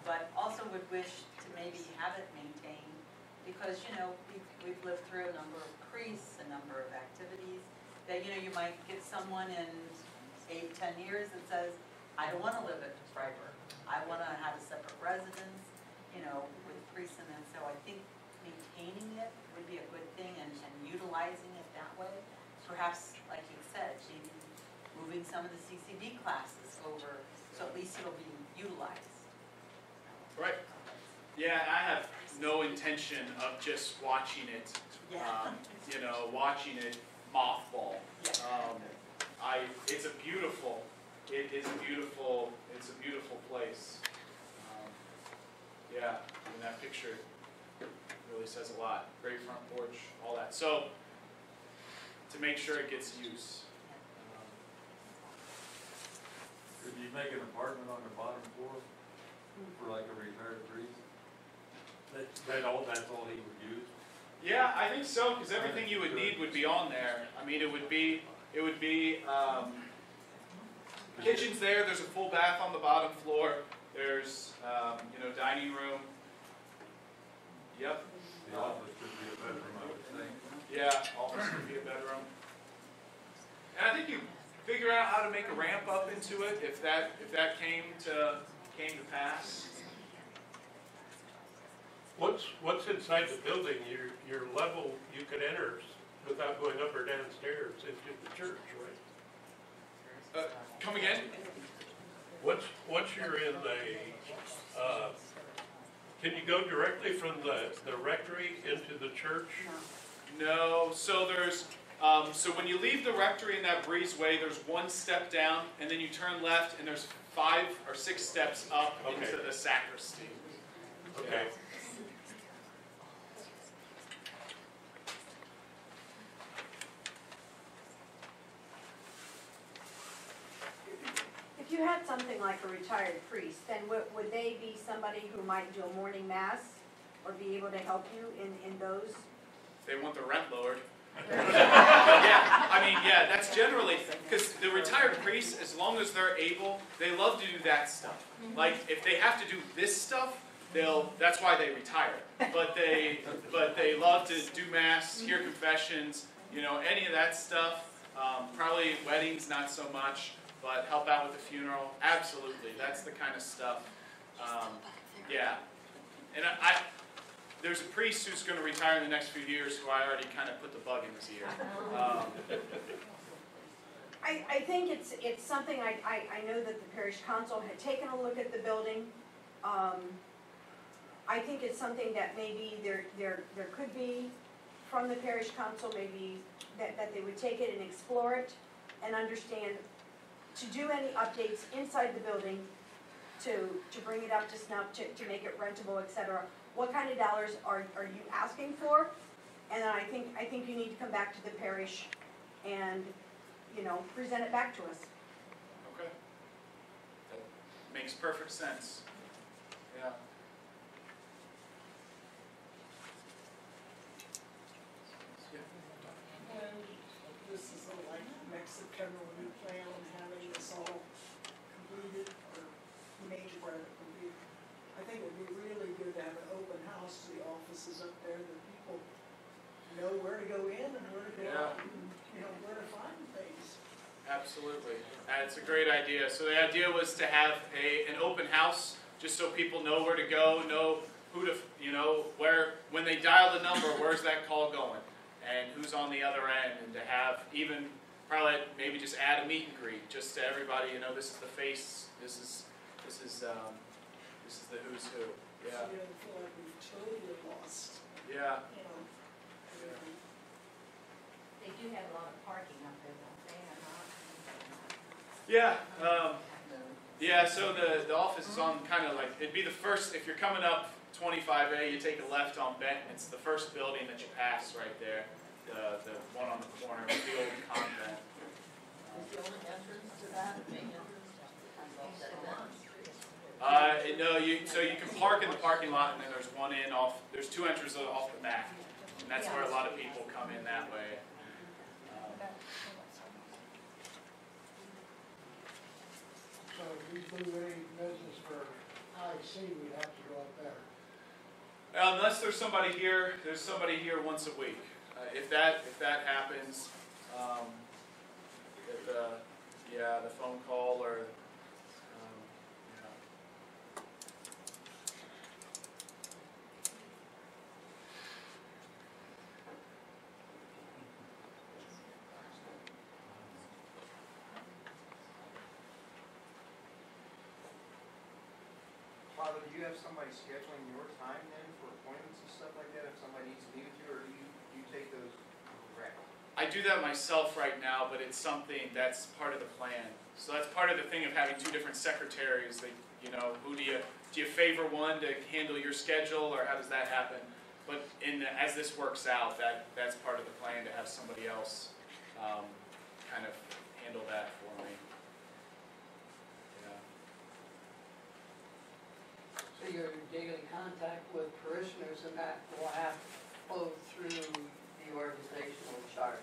but also would wish to maybe have it maintained, because, we've lived through a number of crease, a number of activities, that, you might get someone in 8, 10 years that says, I don't want to live at Freiburg, I want to have a separate residence, with priests, and so I think maintaining it would be a good thing, and perhaps, like you said, maybe moving some of the CCD classes over, so at least it'll be utilized. Right. Yeah, I have no intention of just watching it, watching it mothball. It's a beautiful place. Yeah, and that picture really says a lot. Great front porch, all that. So, to make sure it gets use. Could you make an apartment on the bottom floor for like a retired priest? That's all he would use? Yeah, I think so, because everything you would need would be on there. I mean, it would be kitchen's there, there's a full bath on the bottom floor, there's, dining room. Yep. The office could be a bedroom, I would think. Yeah, office could be a bedroom. And I think you figure out how to make a ramp up into it if that came to pass. What's inside the building, your level, you could enter without going up or downstairs into the church, right? Come again? Once you're in the, can you go directly from the rectory into the church? No, so there's, so when you leave the rectory in that breezeway, there's one step down, and then you turn left, and there's 5 or 6 steps up into the sacristy. Okay. If you had something like a retired priest, then would they be somebody who might do a morning mass or be able to help you in those? They want the rent lowered. Yeah, that's generally, because the retired priests, as long as they're able, they love to do that stuff. Like, if they have to do this stuff, that's why they retire. But they love to do mass, hear confessions, any of that stuff. Probably weddings, not so much, but help out with the funeral, absolutely. That's the kind of stuff. Yeah, and there's a priest who's going to retire in the next few years who I already kind of put the bug in his ear. I think it's something, I know that the parish council had taken a look at the building. I think it's something that maybe there could be from the parish council, maybe that they would take it and explore it and understand to do any updates inside the building to bring it up to snuff, to make it rentable, etc. What kind of dollars are you asking for? And then I think you need to come back to the parish and, present it back to us. Okay. That makes perfect sense. Yeah. And this is like next September when we plan on having this all completed, or major part of it completed. I think it would be really good to have an open house to the offices up there, that people know where to go in and where to go out, and where to find things. Absolutely. It's a great idea. So the idea was to have an open house, just so people know where to go, know who to, where, when they dial the number, where's that call going, and who's on the other end, and to have even, probably maybe just add a meet and greet, just to everybody, this is the face, this is the who's who. Yeah. So you don't feel like we've totally lost, Yeah. everything. They do have a lot of parking up there, don't they, or not? Yeah. Yeah, so the office is on kind of like, it'd be the first, if you're coming up 25A, you take a left on Benton, it's the first building that you pass right there, the one on the corner of the old convent. Is the only entrance to that, main entrance? No, so you can park in the parking lot, and then there's one in off, there's 2 entrances off the back, and that's where a lot of people come in that way. So if we do any business for IC, we'd have to go up there. Unless there's somebody here once a week. If that happens, the phone call or, Father, do you have somebody scheduling your time then for appointments and stuff like that, if somebody needs to meet with you, or do you take those direct? I do that myself right now, but it's something that's part of the plan. So that's part of the thing of having two different secretaries. That, you know, who do you favor one to handle your schedule, or how does that happen? But as this works out, that's part of the plan to have somebody else kind of handle that for me. Yeah. So your daily contact with parishioners and that will have to flow through the organizational chart?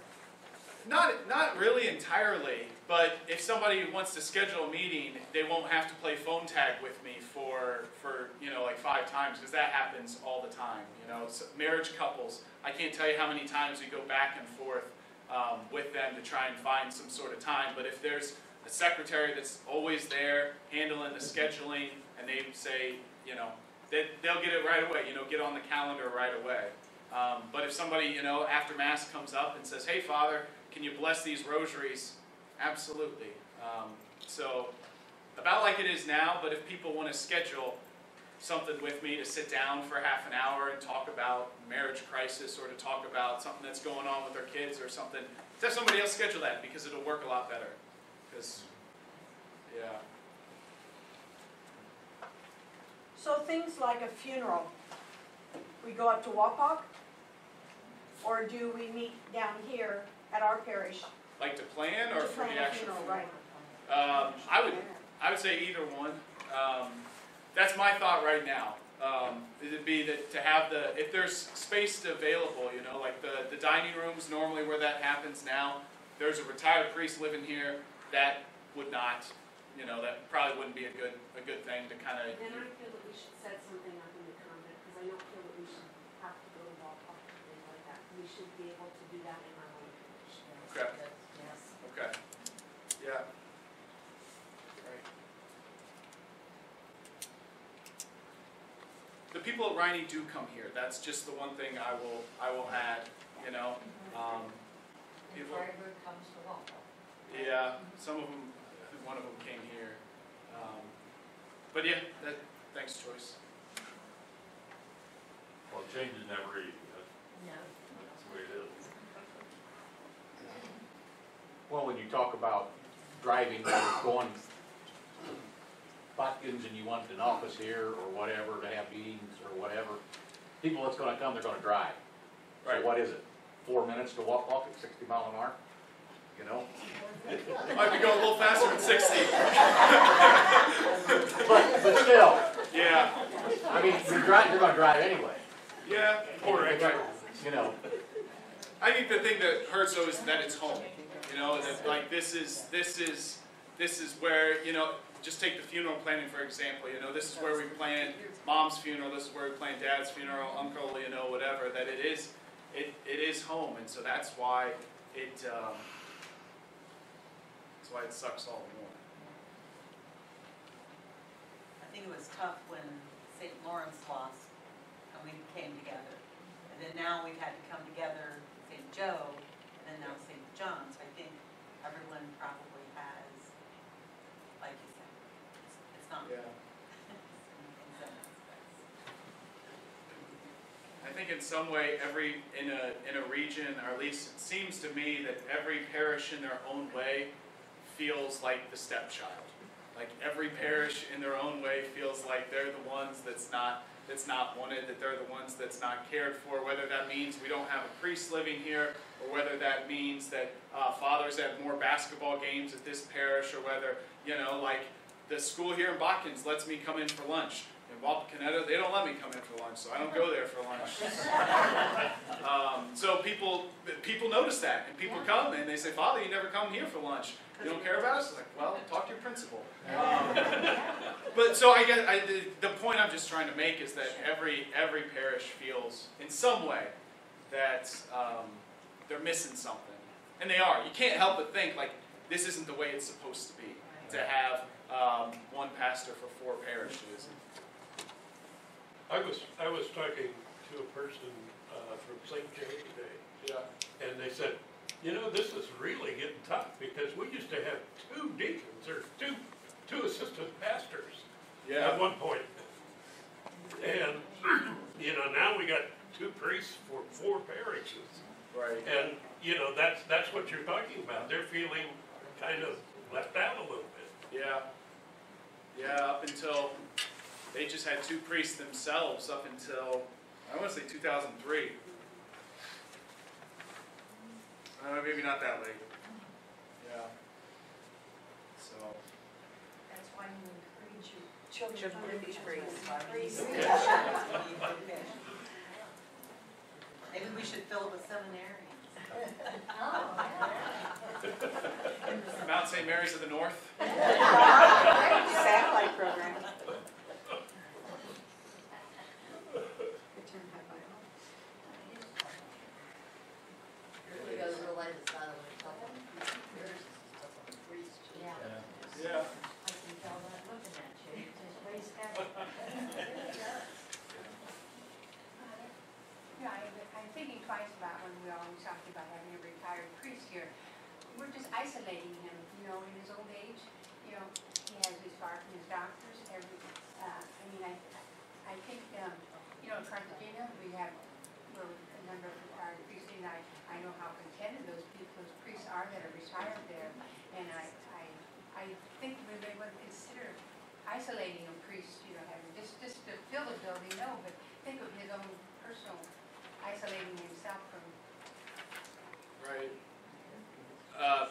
Not really entirely, but if somebody wants to schedule a meeting, they won't have to play phone tag with me for you know, like 5 times, because that happens all the time. You know, so marriage couples, I can't tell you how many times we go back and forth with them to try and find some sort of time. But if there's a secretary that's always there handling the scheduling, and they say, you know, they'll get it right away. You know, get on the calendar right away. But if somebody, you know, after Mass comes up and says, "Hey, Father, can you bless these rosaries?" Absolutely. So about like it is now, but if people want to schedule something with me to sit down for half an hour and talk about marriage crisis, or to talk about something that's going on with their kids or something, have somebody else schedule that, because it'll work a lot better. Because, yeah. So things like a funeral, we go up to Wapak? Or do we meet down here at our parish? Like to plan, or To for plan the a actual funeral, funeral? right. I would say either one. That's my thought right now. It'd be that to have if there's space available, you know, like the dining rooms normally where that happens now, there's a retired priest living here, that would not, you know, that probably wouldn't be a good thing to kind of. And I feel that we should set something up in the convent, because I don't feel that we should have to go to Wapak or things like that. We should be able to do that in our own parish. Okay. Yes. Okay. Yeah. Right. The people at Riney do come here. That's just the one thing I will add. You know. And People, Freiburg comes to Wapak. yeah. Some of them. I think one of them came here. But yeah. Thanks, Joyce. Well, change is never easy, No. that's the way it is. Well, when you talk about driving, going Watkins and you want an office here or whatever to have meetings or whatever, people that's gonna come, they're gonna drive. Right. So what is it? 4 minutes to walk at 60 miles an hour? You know? Might be going a little faster than 60. But still, Yeah. I mean, you're gonna drive anyway. Yeah. Right. You know, I think the thing that hurts though is that it's home. You know, that like this is where, you know, just take the funeral planning for example. You know, this is where we plan mom's funeral. This is where we plan dad's funeral, uncle, you know, whatever. That it is home, and so that's why it sucks all the more. I think it was tough when St. Lawrence lost and we came together. And then now we've had to come together, St. Joe, and then now St. John's. I think everyone probably has, like you said, it's not. Yeah. in some aspects. I think in some way, in a region, or at least it seems to me that every parish in their own way feels like the stepchild. Like every parish in their own way feels like they're the ones that's not wanted, that they're the ones that's not cared for, whether that means we don't have a priest living here, or whether that means that fathers have more basketball games at this parish, or whether, you know, like the school here in Botkins lets me come in for lunch. In Wapakoneta, they don't let me come in for lunch, so I don't go there for lunch. So people notice that, and people come and they say, "Father, you never come here for lunch. You don't care about us?" Like, well, talk to your principal. But so I guess the point I'm just trying to make is that every parish feels in some way that they're missing something, and they are. You can't help but think like this isn't the way it's supposed to be. To have one pastor for 4 parishes. I was talking to a person from St. Joe today. Yeah. And they said, you know, this is really getting tough because we used to have 2 deacons or two assistant pastors Yeah. at one point. And, you know, now we got 2 priests for 4 parishes. Right. And, you know, that's what you're talking about. They're feeling kind of left out a little bit. Yeah. Yeah, up until, they just had 2 priests themselves up until, I want to say 2003. Maybe not that late. Yeah. So. That's why you encourage your children Children to to be priests. Maybe we should fill it with seminarians. Oh, Mount St. Mary's of the North. Satellite program. You gotta realize it's not only a couple, yours is stuff on the priest. Yeah. Yeah. I can tell that looking at you, it just weighs heavy. Yeah, I'm thinking twice about when we always talked about having a retired priest here. We're just isolating him, you know, in his old age. You know, he has his far from his doctors. I think, you know, in Cartagena, we're a number of retired priests, and I know how contented those priests are that are retired there. And I think we may want to consider isolating a priest, you know, having just to fill the building, no, but think of his own personal isolating himself from. Right.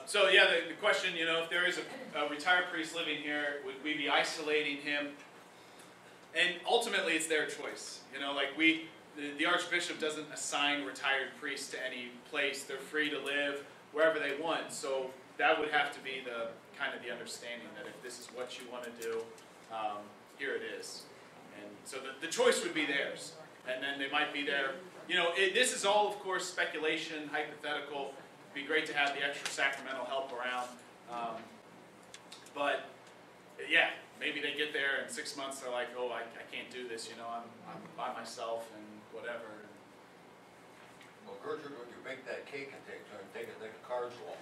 So yeah, the question, you know, if there is a retired priest living here, would we be isolating him? And ultimately, it's their choice. You know, like the Archbishop doesn't assign retired priests to any place. They're free to live wherever they want. So that would have to be the kind of the understanding that if this is what you want to do, here it is. And so the choice would be theirs. And then they might be there. You know, this is all, of course, speculation, hypothetical. It'd be great to have the extra sacramental help around. But, yeah, maybe they get there in 6 months, they're like, oh, I can't do this, you know, I'm by myself and whatever. Well, Gertrude, when you bake that cake and take it like a card swap.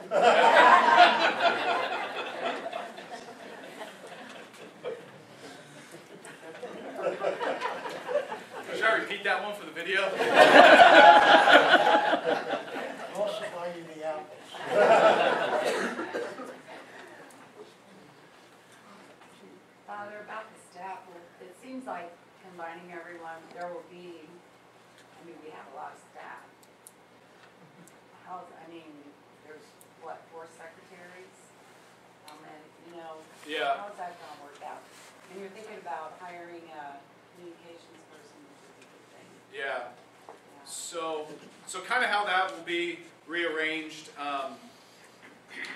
Should I repeat that one for the video? We'll supply you the apples. Father, about the staff, it seems like combining everyone, there will be, we have a lot of staff. There's what, 4 secretaries? You know, Yeah. how's that gonna work out? And you're thinking about hiring a communications person, which is a good thing. Yeah. Yeah. So kind of how that will be rearranged.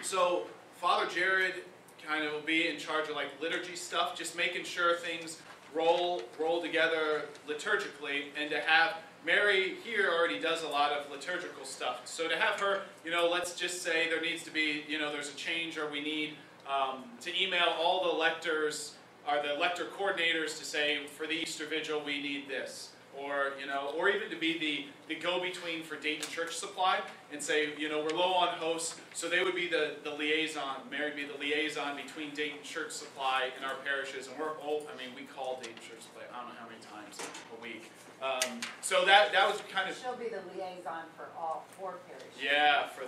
So Father Jared kind of will be in charge of like liturgy stuff, just making sure things roll together liturgically, and to have Mary here already does a lot of liturgical stuff. So to have her, you know, let's just say there needs to be, you know, there's a change, or we need to email all the lectors, or the lector coordinators to say, for the Easter Vigil, we need this. Or, you know, or even to be the go-between for Dayton Church Supply and say, you know, we're low on hosts, so they would be the liaison. Mary would be the liaison between Dayton Church Supply and our parishes. And we call Dayton Church Supply, I don't know how many times a week. So that was kind of. She'll be the liaison for all 4 parishes. Yeah, for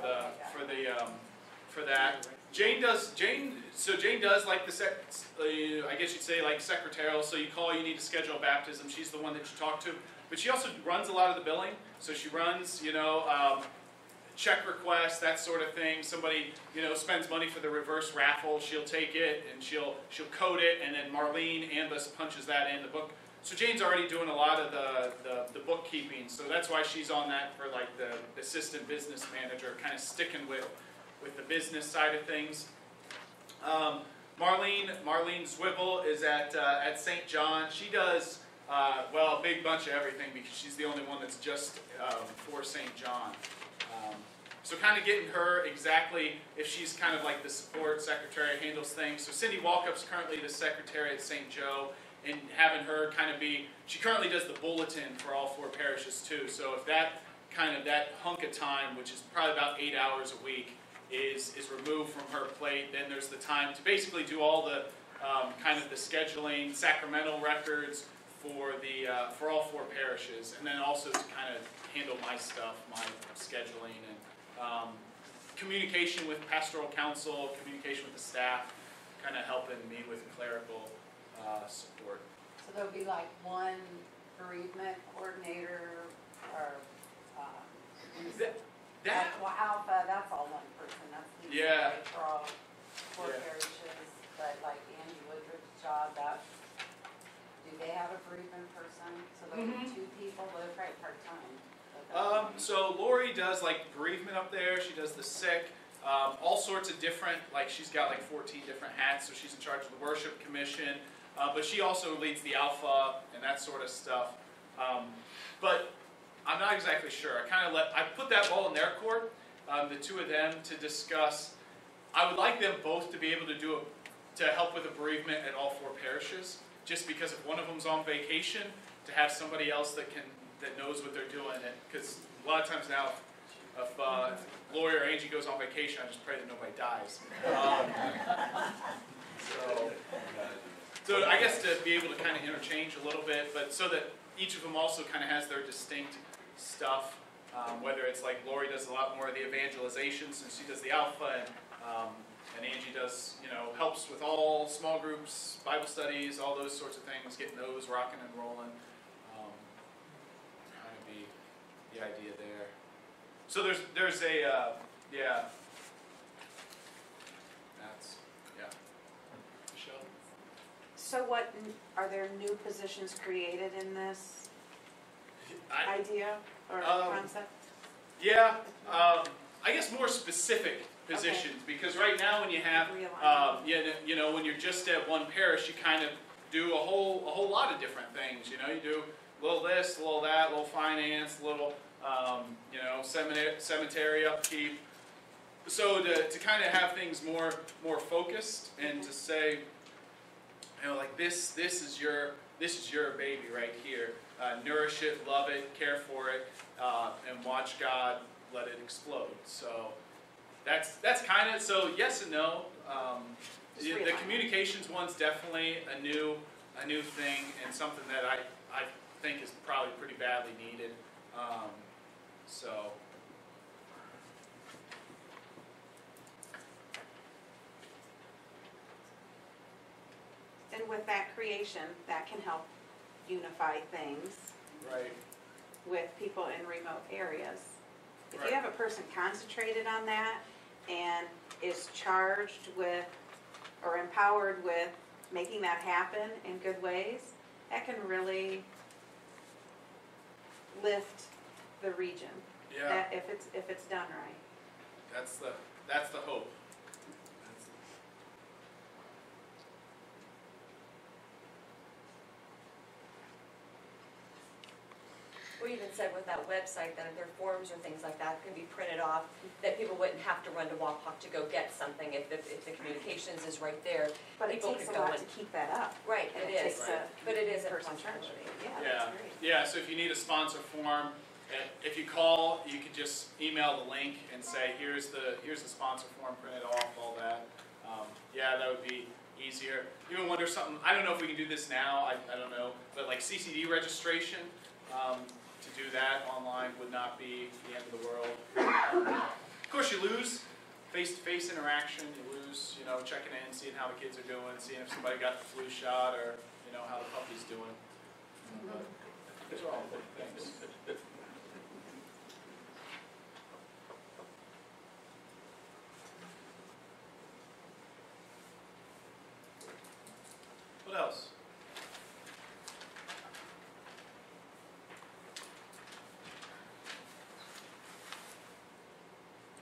that. Jane does like I guess you'd say like secretarial, so you call, you need to schedule a baptism, she's the one that you talk to. But she also runs a lot of the billing, so she runs, you know, check requests, that sort of thing. Somebody, you know, spends money for the reverse raffle, she'll take it and she'll code it, and then Marlene Ambus punches that in the book. So Jane's already doing a lot of the bookkeeping, so that's why she's on that for like the assistant business manager, kind of sticking with the business side of things. Marlene Zwiebel is at St. John. She does, a big bunch of everything because she's the only one that's just for St. John. So kind of getting her exactly, if she's kind of like the support secretary, handles things. So Cindy Walkup's currently the secretary at St. Joe, and having her kind of be, she currently does the bulletin for all 4 parishes too. So if that hunk of time, which is probably about 8 hours a week, is removed from her plate, then there's the time to basically do all the kind of the scheduling, sacramental records, for all 4 parishes, and then also to kind of handle my stuff, my scheduling, and communication with pastoral council, communication with the staff, kind of helping me with clerical support. So there'll be like one bereavement coordinator or, well, Alpha, that's all one person, that's the Yeah. for all 4 Yeah. parishes, but like Andy Woodruff's job, that, do they have a bereavement person? So there'll be 2 people, but they're probably part-time. So Lori does like bereavement up there, she does the sick, all sorts of different, like she's got like 14 different hats, so she's in charge of the worship commission, but she also leads the Alpha and that sort of stuff. But I'm not exactly sure. I put that ball in their court, the 2 of them, to discuss. I would like them both to be able to help with a bereavement at all 4 parishes, just because if one of them's on vacation, to have somebody else that knows what they're doing. Because a lot of times now, if Lori or Angie goes on vacation, I just pray that nobody dies. So I guess to be able to kind of interchange a little bit, but so that each of them also kind of has their distinct stuff, whether it's like Lori does a lot more of the evangelization since she does the Alpha, and Angie does, helps with all small groups, Bible studies, all those sorts of things, getting those rocking and rolling. Kind of be the idea there. So there's a, yeah. That's, yeah. Michelle? So what, are there new positions created in this idea or concept? Yeah, I guess more specific positions, because right now when you have, when you're just at one parish, you kind of do a whole lot of different things. You do a little this, a little that, a little finance, a little, cemetery upkeep. So to kind of have things more focused and to say, like this is your baby right here. Nourish it, love it, care for it, and watch God let it explode. So that's kind of, so yes and no. The communications one's definitely a new thing and something that I think is probably pretty badly needed. So. And with that creation, that can help unify things. Right. With people in remote areas. If Right. you have a person concentrated on that and is charged with or empowered with making that happen in good ways, that can really lift the region. Yeah. That if it's done right. That's the hope. We even said with that website that if there are forms or things like that can be printed off, that people wouldn't have to run to Wapak to go get something if the communications is right there. But it People takes a could go lot and- to keep that up. Right, And it is, takes a but it is a person responsibility. Yeah, Yeah, that's great. yeah. So if you need a sponsor form, if you call, you could just email the link and say, here's the sponsor form, print it off, all that. Yeah, that would be easier. You even wonder something. I don't know if we can do this now. I don't know, but like CCD registration, to do that online would not be the end of the world. Of course, you lose face-to-face interaction. You lose, checking in, seeing how the kids are doing, seeing if somebody got the flu shot, or how the puppy's doing. But those are all good things. What else?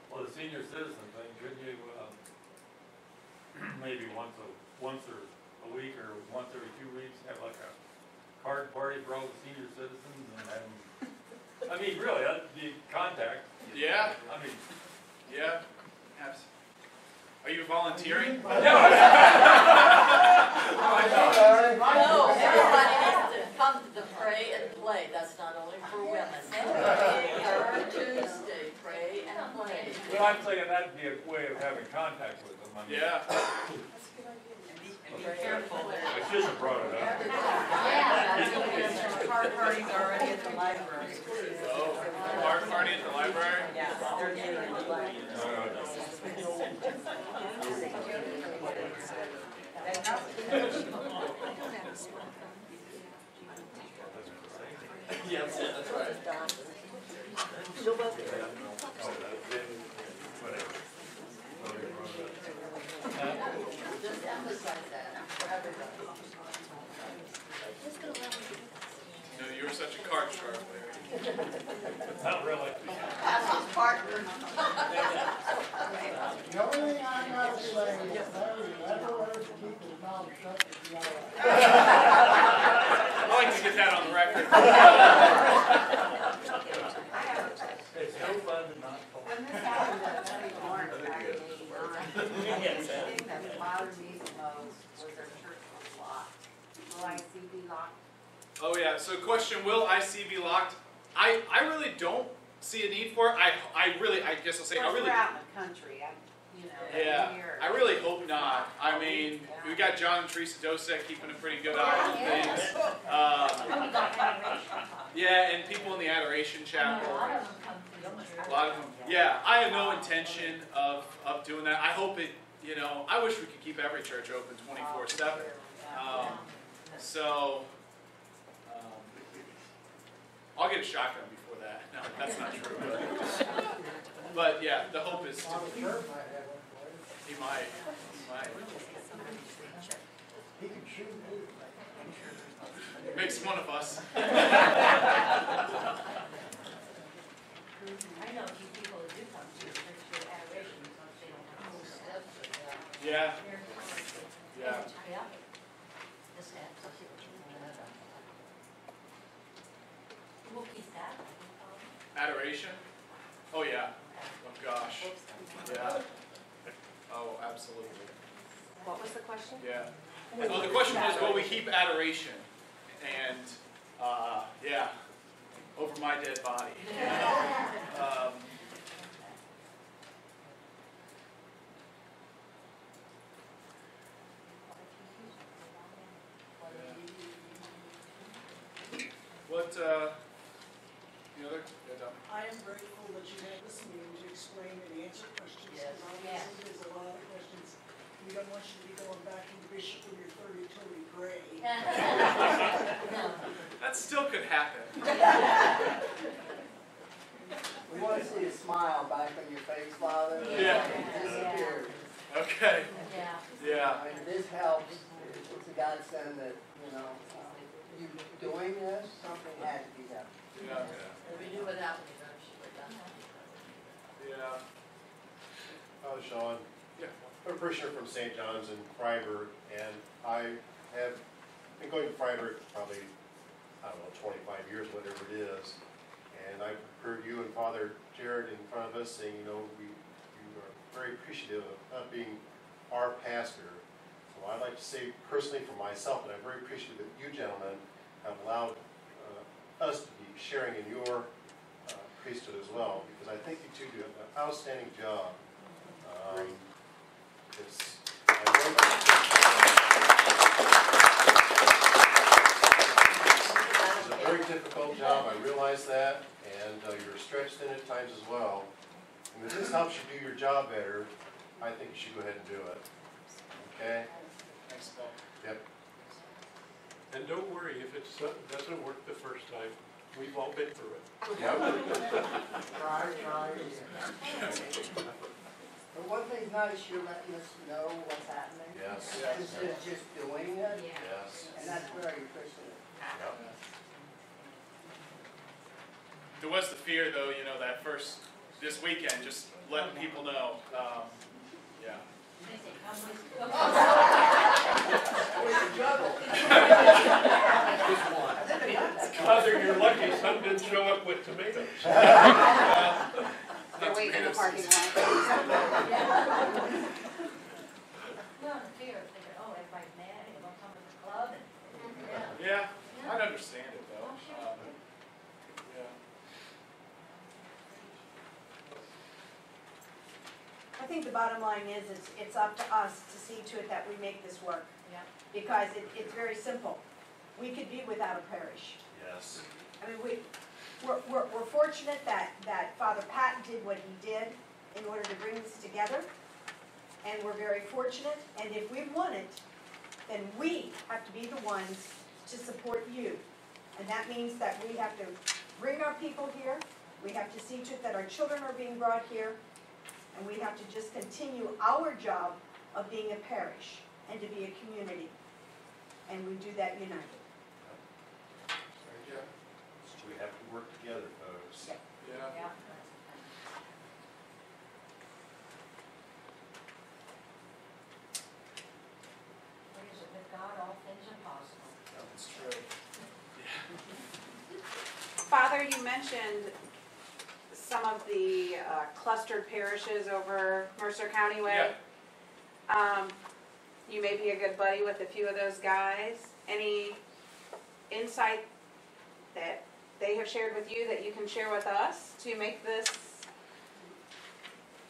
Well, the senior citizen thing, couldn't you, maybe once or a week or once every 2 weeks, have like a card party for all the senior citizens and have them, I mean, really, that'd be contact. Yeah. I mean. Yeah. Are you volunteering? No, everybody needs to come to the pray and play, that's not only for women. Third Tuesday, pray and play. Well, I'm saying that'd be a way of having contact with them. I mean. Yeah. And be careful, I shouldn't have brought it up. car parties already at the library. Oh, bar party at the library? Yeah, they're getting in the library. Yes, that's right. Just emphasize that for everybody. No, you were such a card sharp, Larry. Not really. That's his partner. The only thing I gotta say is Larry never learned to keep his mouth shut if you are. I like to get that on the record. It's no fun to not talk. When this happened at City Barn back in '89, the thing that bothered me the most was their church was locked. Will I see be locked? Oh yeah, so question, will IC be locked? I really don't see a need for it. I guess I'll say, I Of course, really, we're out in the country, you know, yeah, here. I really hope not. I mean, we got John and Teresa Dosek keeping a pretty good eye on things. Yeah, and people in the Adoration Chapel. A lot of them come through the church. A lot of them. Yeah, I have no intention of doing that. I hope it, I wish we could keep every church open 24/7. So, I'll get a shotgun before that. No, that's not true. But yeah, the hope is to. Father Kurt might have one for you. He might. He can shoot me. Makes one of us. I know a few people that do come to the church for adoration because they don't have those steps or that. Yeah. Yeah. Yeah. The steps, I see what you mean. We'll keep that. Adoration? Oh yeah. Oh gosh. Yeah. Oh, absolutely. What was the question? Yeah. Well, the question was, will we keep adoration? And, yeah, over my dead body. What, the other? Yeah, Dom. I am grateful that you had this meeting to explain and answer questions. Yes. Because obviously there's a lot of questions. We don't want you to be going back to the bishop when you're 30 totally gray. That still could happen. We want to see a smile back on your face, Father. Yeah. It disappeared. Okay. Yeah. Yeah. I mean, this helps. It's a godsend that, you doing this, something had to be done. Yeah. If we do without me, then she would have done Yeah. Sean. Yeah. I'm a parishioner from St. John's in Freiburg, and I have been going to Freiburg probably, 25 years, whatever it is. And I've heard you and Father Jared in front of us saying, you are very appreciative of being our pastor. So I'd like to say personally for myself that I'm very appreciative that you gentlemen have allowed us to be sharing in your priesthood as well, because I think you two do an outstanding job. It's a very difficult job, I realize that, and you're stretched thin at times as well. And if this helps you do your job better, I think you should go ahead and do it. Okay? Thanks, Paul. Yep. And don't worry, if it doesn't work the first time, we've all been through it. Yep. Try again. But one thing's nice, you're letting us know what's happening. Yes. Instead of just doing it. Yes. And that's very appreciative. Yep. There was the fear, though, that this weekend, just letting people know. Yeah. Father, you're lucky some didn't show up with tomatoes. They're waiting in the parking lot. No, the fear of thinking, oh, everybody's mad, they won't come to the club, and, Yeah, I'd understand it, though. Yeah. I think the bottom line is, it's up to us to see to it that we make this work. Yeah. Because it's very simple. We could be without a parish. Yes. I mean, we're fortunate that Father Pat did what he did in order to bring this together. And we're very fortunate, and if we want it, then we have to be the ones to support you. And that means that we have to bring our people here, we have to see to it that our children are being brought here, and we have to just continue our job of being a parish and to be a community. And we do that united. So we have to work together, folks. Yeah. What is it, with God, all things are possible. That's true. Father, you mentioned some of the clustered parishes over Mercer County Way. You may be a good buddy with a few of those guys. Any insight that they have shared with you that you can share with us to make this?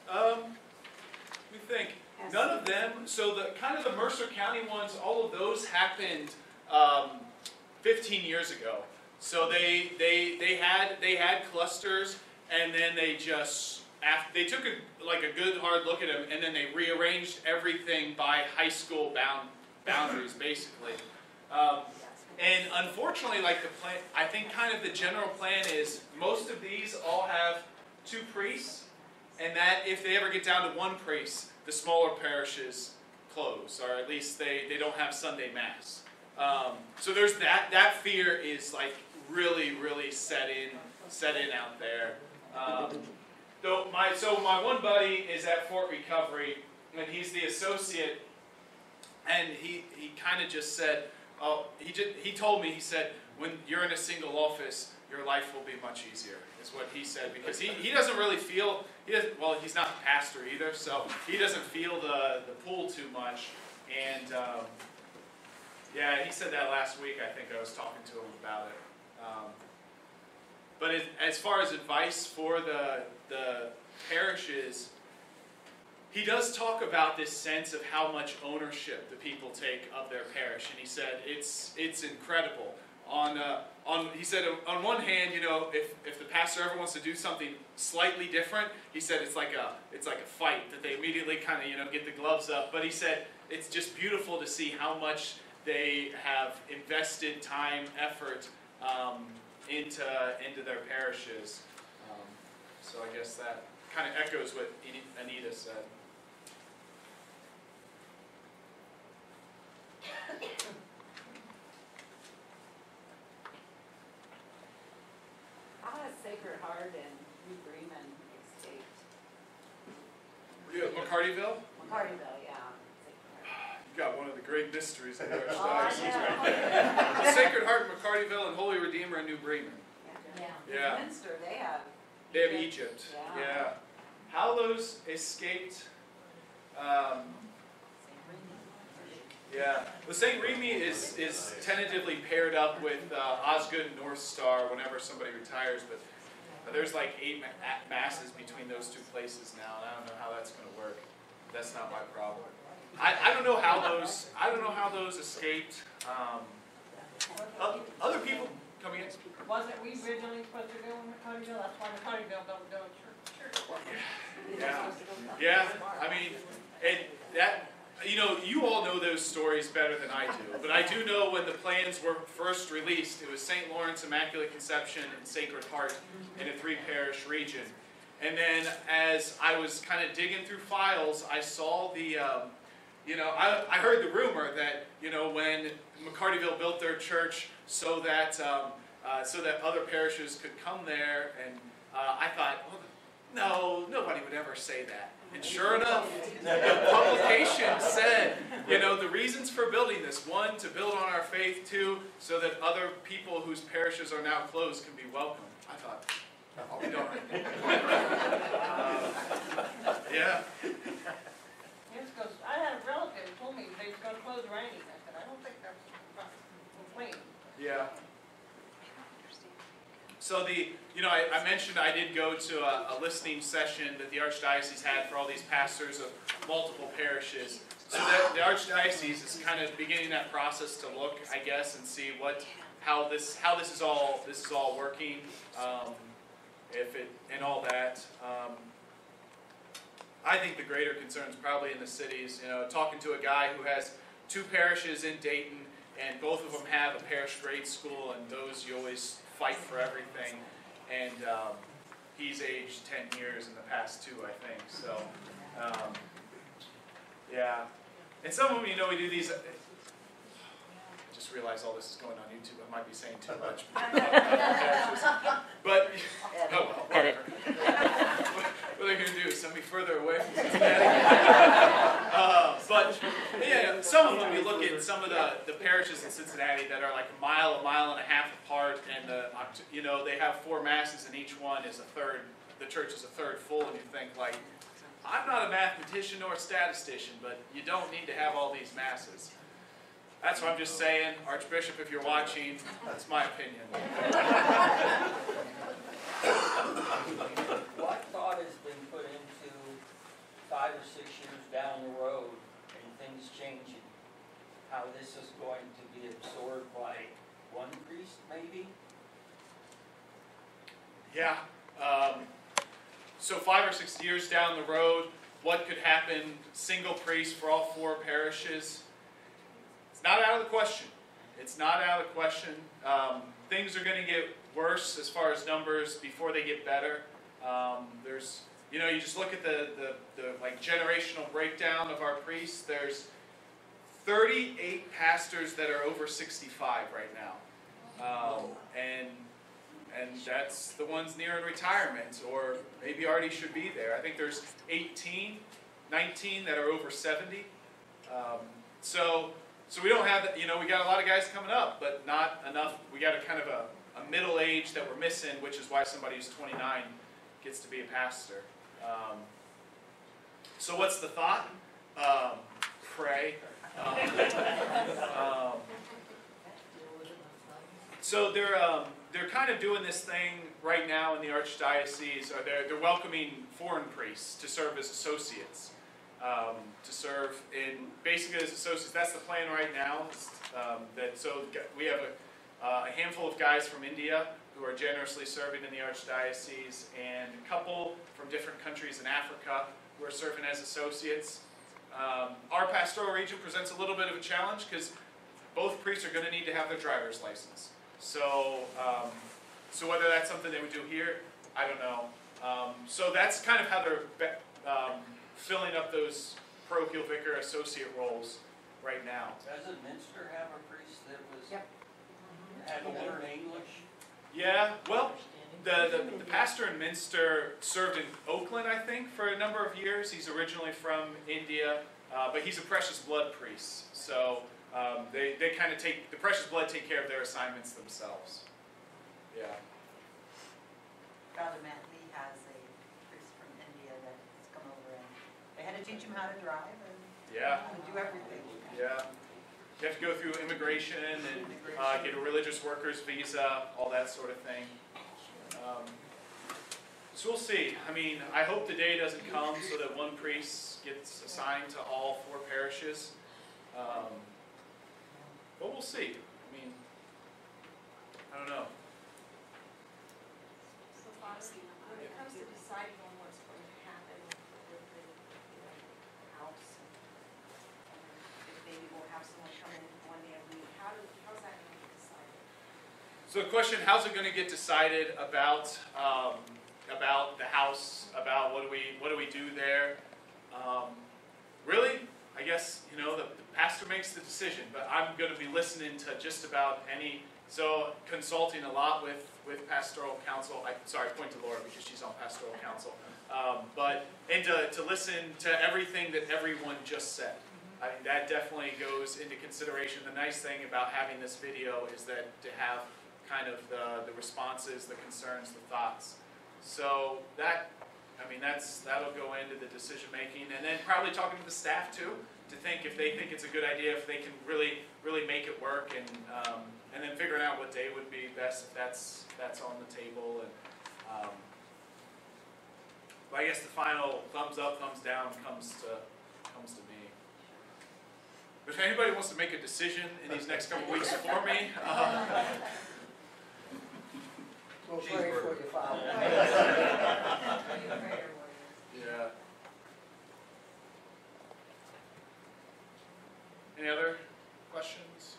Let me think. None of them, so the kind of the Mercer County ones, all of those happened 15 years ago. So they had clusters, and then they just they took a good hard look at them, and then they rearranged everything by high school boundaries basically. And unfortunately, like the plan, I think kind of the general plan is most of these all have 2 priests, and that if they ever get down to 1 priest, the smaller parishes close, or at least they don't have Sunday Mass. So there's that fear is like really set in out there. So my one buddy is at Fort Recovery, and he's the associate, and he kind of just said, he told me, he said, when you're in a single office, your life will be much easier, is what he said, because he doesn't really feel, he's not a pastor either, so he doesn't feel the pull too much, and yeah, he said that last week. I think I was talking to him about it. But as far as advice for the parishes, he does talk about this sense of how much ownership the people take of their parish, and he said it's incredible. He said on one hand, if the pastor ever wants to do something slightly different, he said it's like a fight that they immediately kind of get the gloves up. But he said it's just beautiful to see how much they have invested time, effort into their parishes. So I guess that kind of echoes what Anita said. How has Sacred Heart and New Bremen escaped? McCartyville? McCartyville, yeah. You got one of the great mysteries in there. Oh, The Sacred Heart in McCartyville and Holy Redeemer in New Bremen. Yeah. Minster, they have. They have Egypt. Yeah. How those escaped. Yeah. Well, St. Remy is tentatively paired up with Osgood North Star whenever somebody retires, but there's like 8 masses between those 2 places now, and I don't know how that's going to work. That's not my problem. I don't know how those escaped. Other people coming in. Wasn't we originally supposed to go in McCartyville? That's why McCartyville don't go to church. Yeah. I mean, and that, you all know those stories better than I do, but I do know when the plans were first released, it was St. Lawrence, Immaculate Conception, and Sacred Heart in a 3-parish region. And then as I was kind of digging through files, I saw I heard the rumor that, when McCartyville built their church so that other parishes could come there, and I thought, well, no, nobody would ever say that. And sure enough, the publication said, the reasons for building this: 1, to build on our faith; 2, so that other people whose parishes are now closed can be welcomed. I thought, I'll be darned. Yeah. I had a relative who told me they was gonna close Rainey's. I said, I don't think that's the plan. Yeah. So you know, I mentioned I did go to a listening session that the Archdiocese had for all these pastors of multiple parishes. So the Archdiocese is kind of beginning that process to look, I guess, and see how this is all working, and all that. I think the greater concern is probably in the cities. You know, talking to a guy who has 2 parishes in Dayton, and both of them have a parish grade school, and those you always fight for everything. And he's aged 10 years in the past 2, I think. So, yeah. And some of them, you know, we do these. I just realized all this is going on YouTube. I might be saying too much. But, oh well, whatever. What are they going to do? Send me further away from Cincinnati? But, yeah, some of them, you look at some of the parishes in Cincinnati that are like a mile and a half apart, and you know, they have 4 masses, and each one is a third, the church is a third full, and you think like, I'm not a mathematician or a statistician, but you don't need to have all these masses. That's what I'm just saying. Archbishop, if you're watching, that's my opinion. What thought has been put into 5 or 6 years down the road and things changing? How this is going to be absorbed by one priest, maybe? Yeah. So 5 or 6 years down the road, what could happen? Single priest for all 4 parishes? It's not out of the question. It's not out of the question. Things are going to get worse as far as numbers before they get better. There's, you know, you just look at the like generational breakdown of our priests. There's 38 pastors that are over 65 right now, and that's the ones nearing retirement or maybe already should be there. I think there's 19 that are over 70. So we don't have that, you know, we got a lot of guys coming up, but not enough. We got a kind of a middle age that we're missing, which is why somebody who's 29 gets to be a pastor. So what's the thought? Pray. So they're kind of doing this thing right now in the Archdiocese, or they're welcoming foreign priests to serve as associates. To serve in basically as associates. That's the plan right now. So we have a handful of guys from India who are generously serving in the Archdiocese, and a couple from different countries in Africa who are serving as associates. Our pastoral region presents a little bit of a challenge because both priests are going to need to have their driver's license. So whether that's something they would do here, I don't know. So that's kind of how they're filling up those parochial vicar associate roles right now. Doesn't Minster have a priest that was had to learn English? Yeah, well, the pastor in Minster served in Oakland, I think, for a number of years. He's originally from India, but he's a precious blood priest. So they kind of take, the precious blood take care of their assignments themselves. Yeah. Father Matt Lee has a priest from India that has come over, and they had to teach him how to drive and do everything. Yeah. You have to go through immigration and get a religious workers visa, all that sort of thing. So we'll see. I mean, I hope the day doesn't come so that one priest gets assigned to all 4 parishes. But we'll see. I mean, I don't know. So Father, when it comes to deciding on what's going to happen with the house, and if maybe we'll have someone come in one day a week, how's that going to get decided? So the question, how's it going to get decided about the house, about what do we do there? Really, I guess, you know, the pastor makes the decision, but I'm going to be listening to just about any, so consulting a lot with pastoral council. Sorry, point to Laura because she's on pastoral council. And to listen to everything that everyone just said. I mean, that definitely goes into consideration. The nice thing about having this video is that to have kind of the responses, the concerns, the thoughts. So that'll go into the decision making, and then probably talking to the staff too, to think if they think it's a good idea, if they can really make it work, and then figuring out what day would be best if that's on the table, and But I guess the final thumbs up, thumbs down comes to me. But if anybody wants to make a decision in these next couple weeks for me, We'll pray for you, Father. yeah. Any other questions,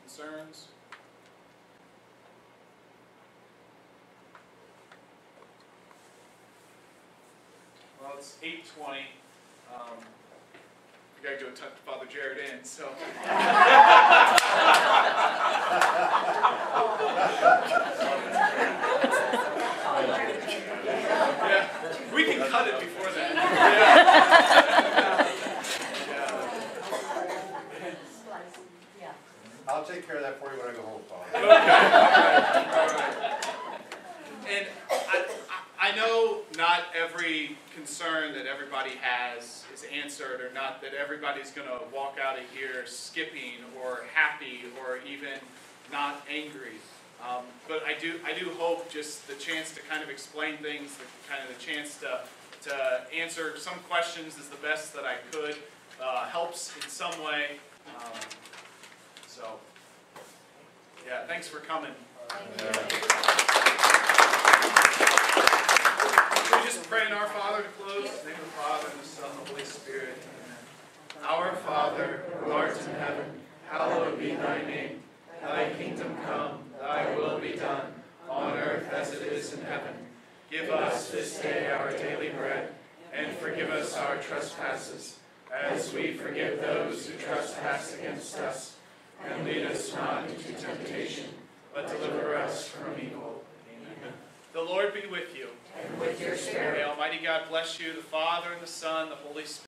concerns? Well, it's 8:20. We gotta go tuck Father Jared in, so. Yeah, we can cut it before that. Yeah. I'll take care of that for you when I go home, Father. Okay, all right. And I know not every concern that everybody has is answered, or not that everybody's going to walk out of here skipping or happy or even not angry. But I do hope just the chance to kind of explain things, the chance to answer some questions is the best that I could, helps in some way. So, yeah, thanks for coming. Can we just pray in our Father to close? In the name of the Father, and the Son, and the Holy Spirit. Amen. Our Father, who art in heaven, hallowed be thy name. Thy kingdom come, thy will be done, on earth as it is in heaven. Give us this day our daily bread, and forgive us our trespasses, as we forgive those who trespass against us. And lead us not into temptation, but deliver us from evil. Amen. The Lord be with you. And with your spirit. May Almighty God bless you, the Father, and the Son, the Holy Spirit.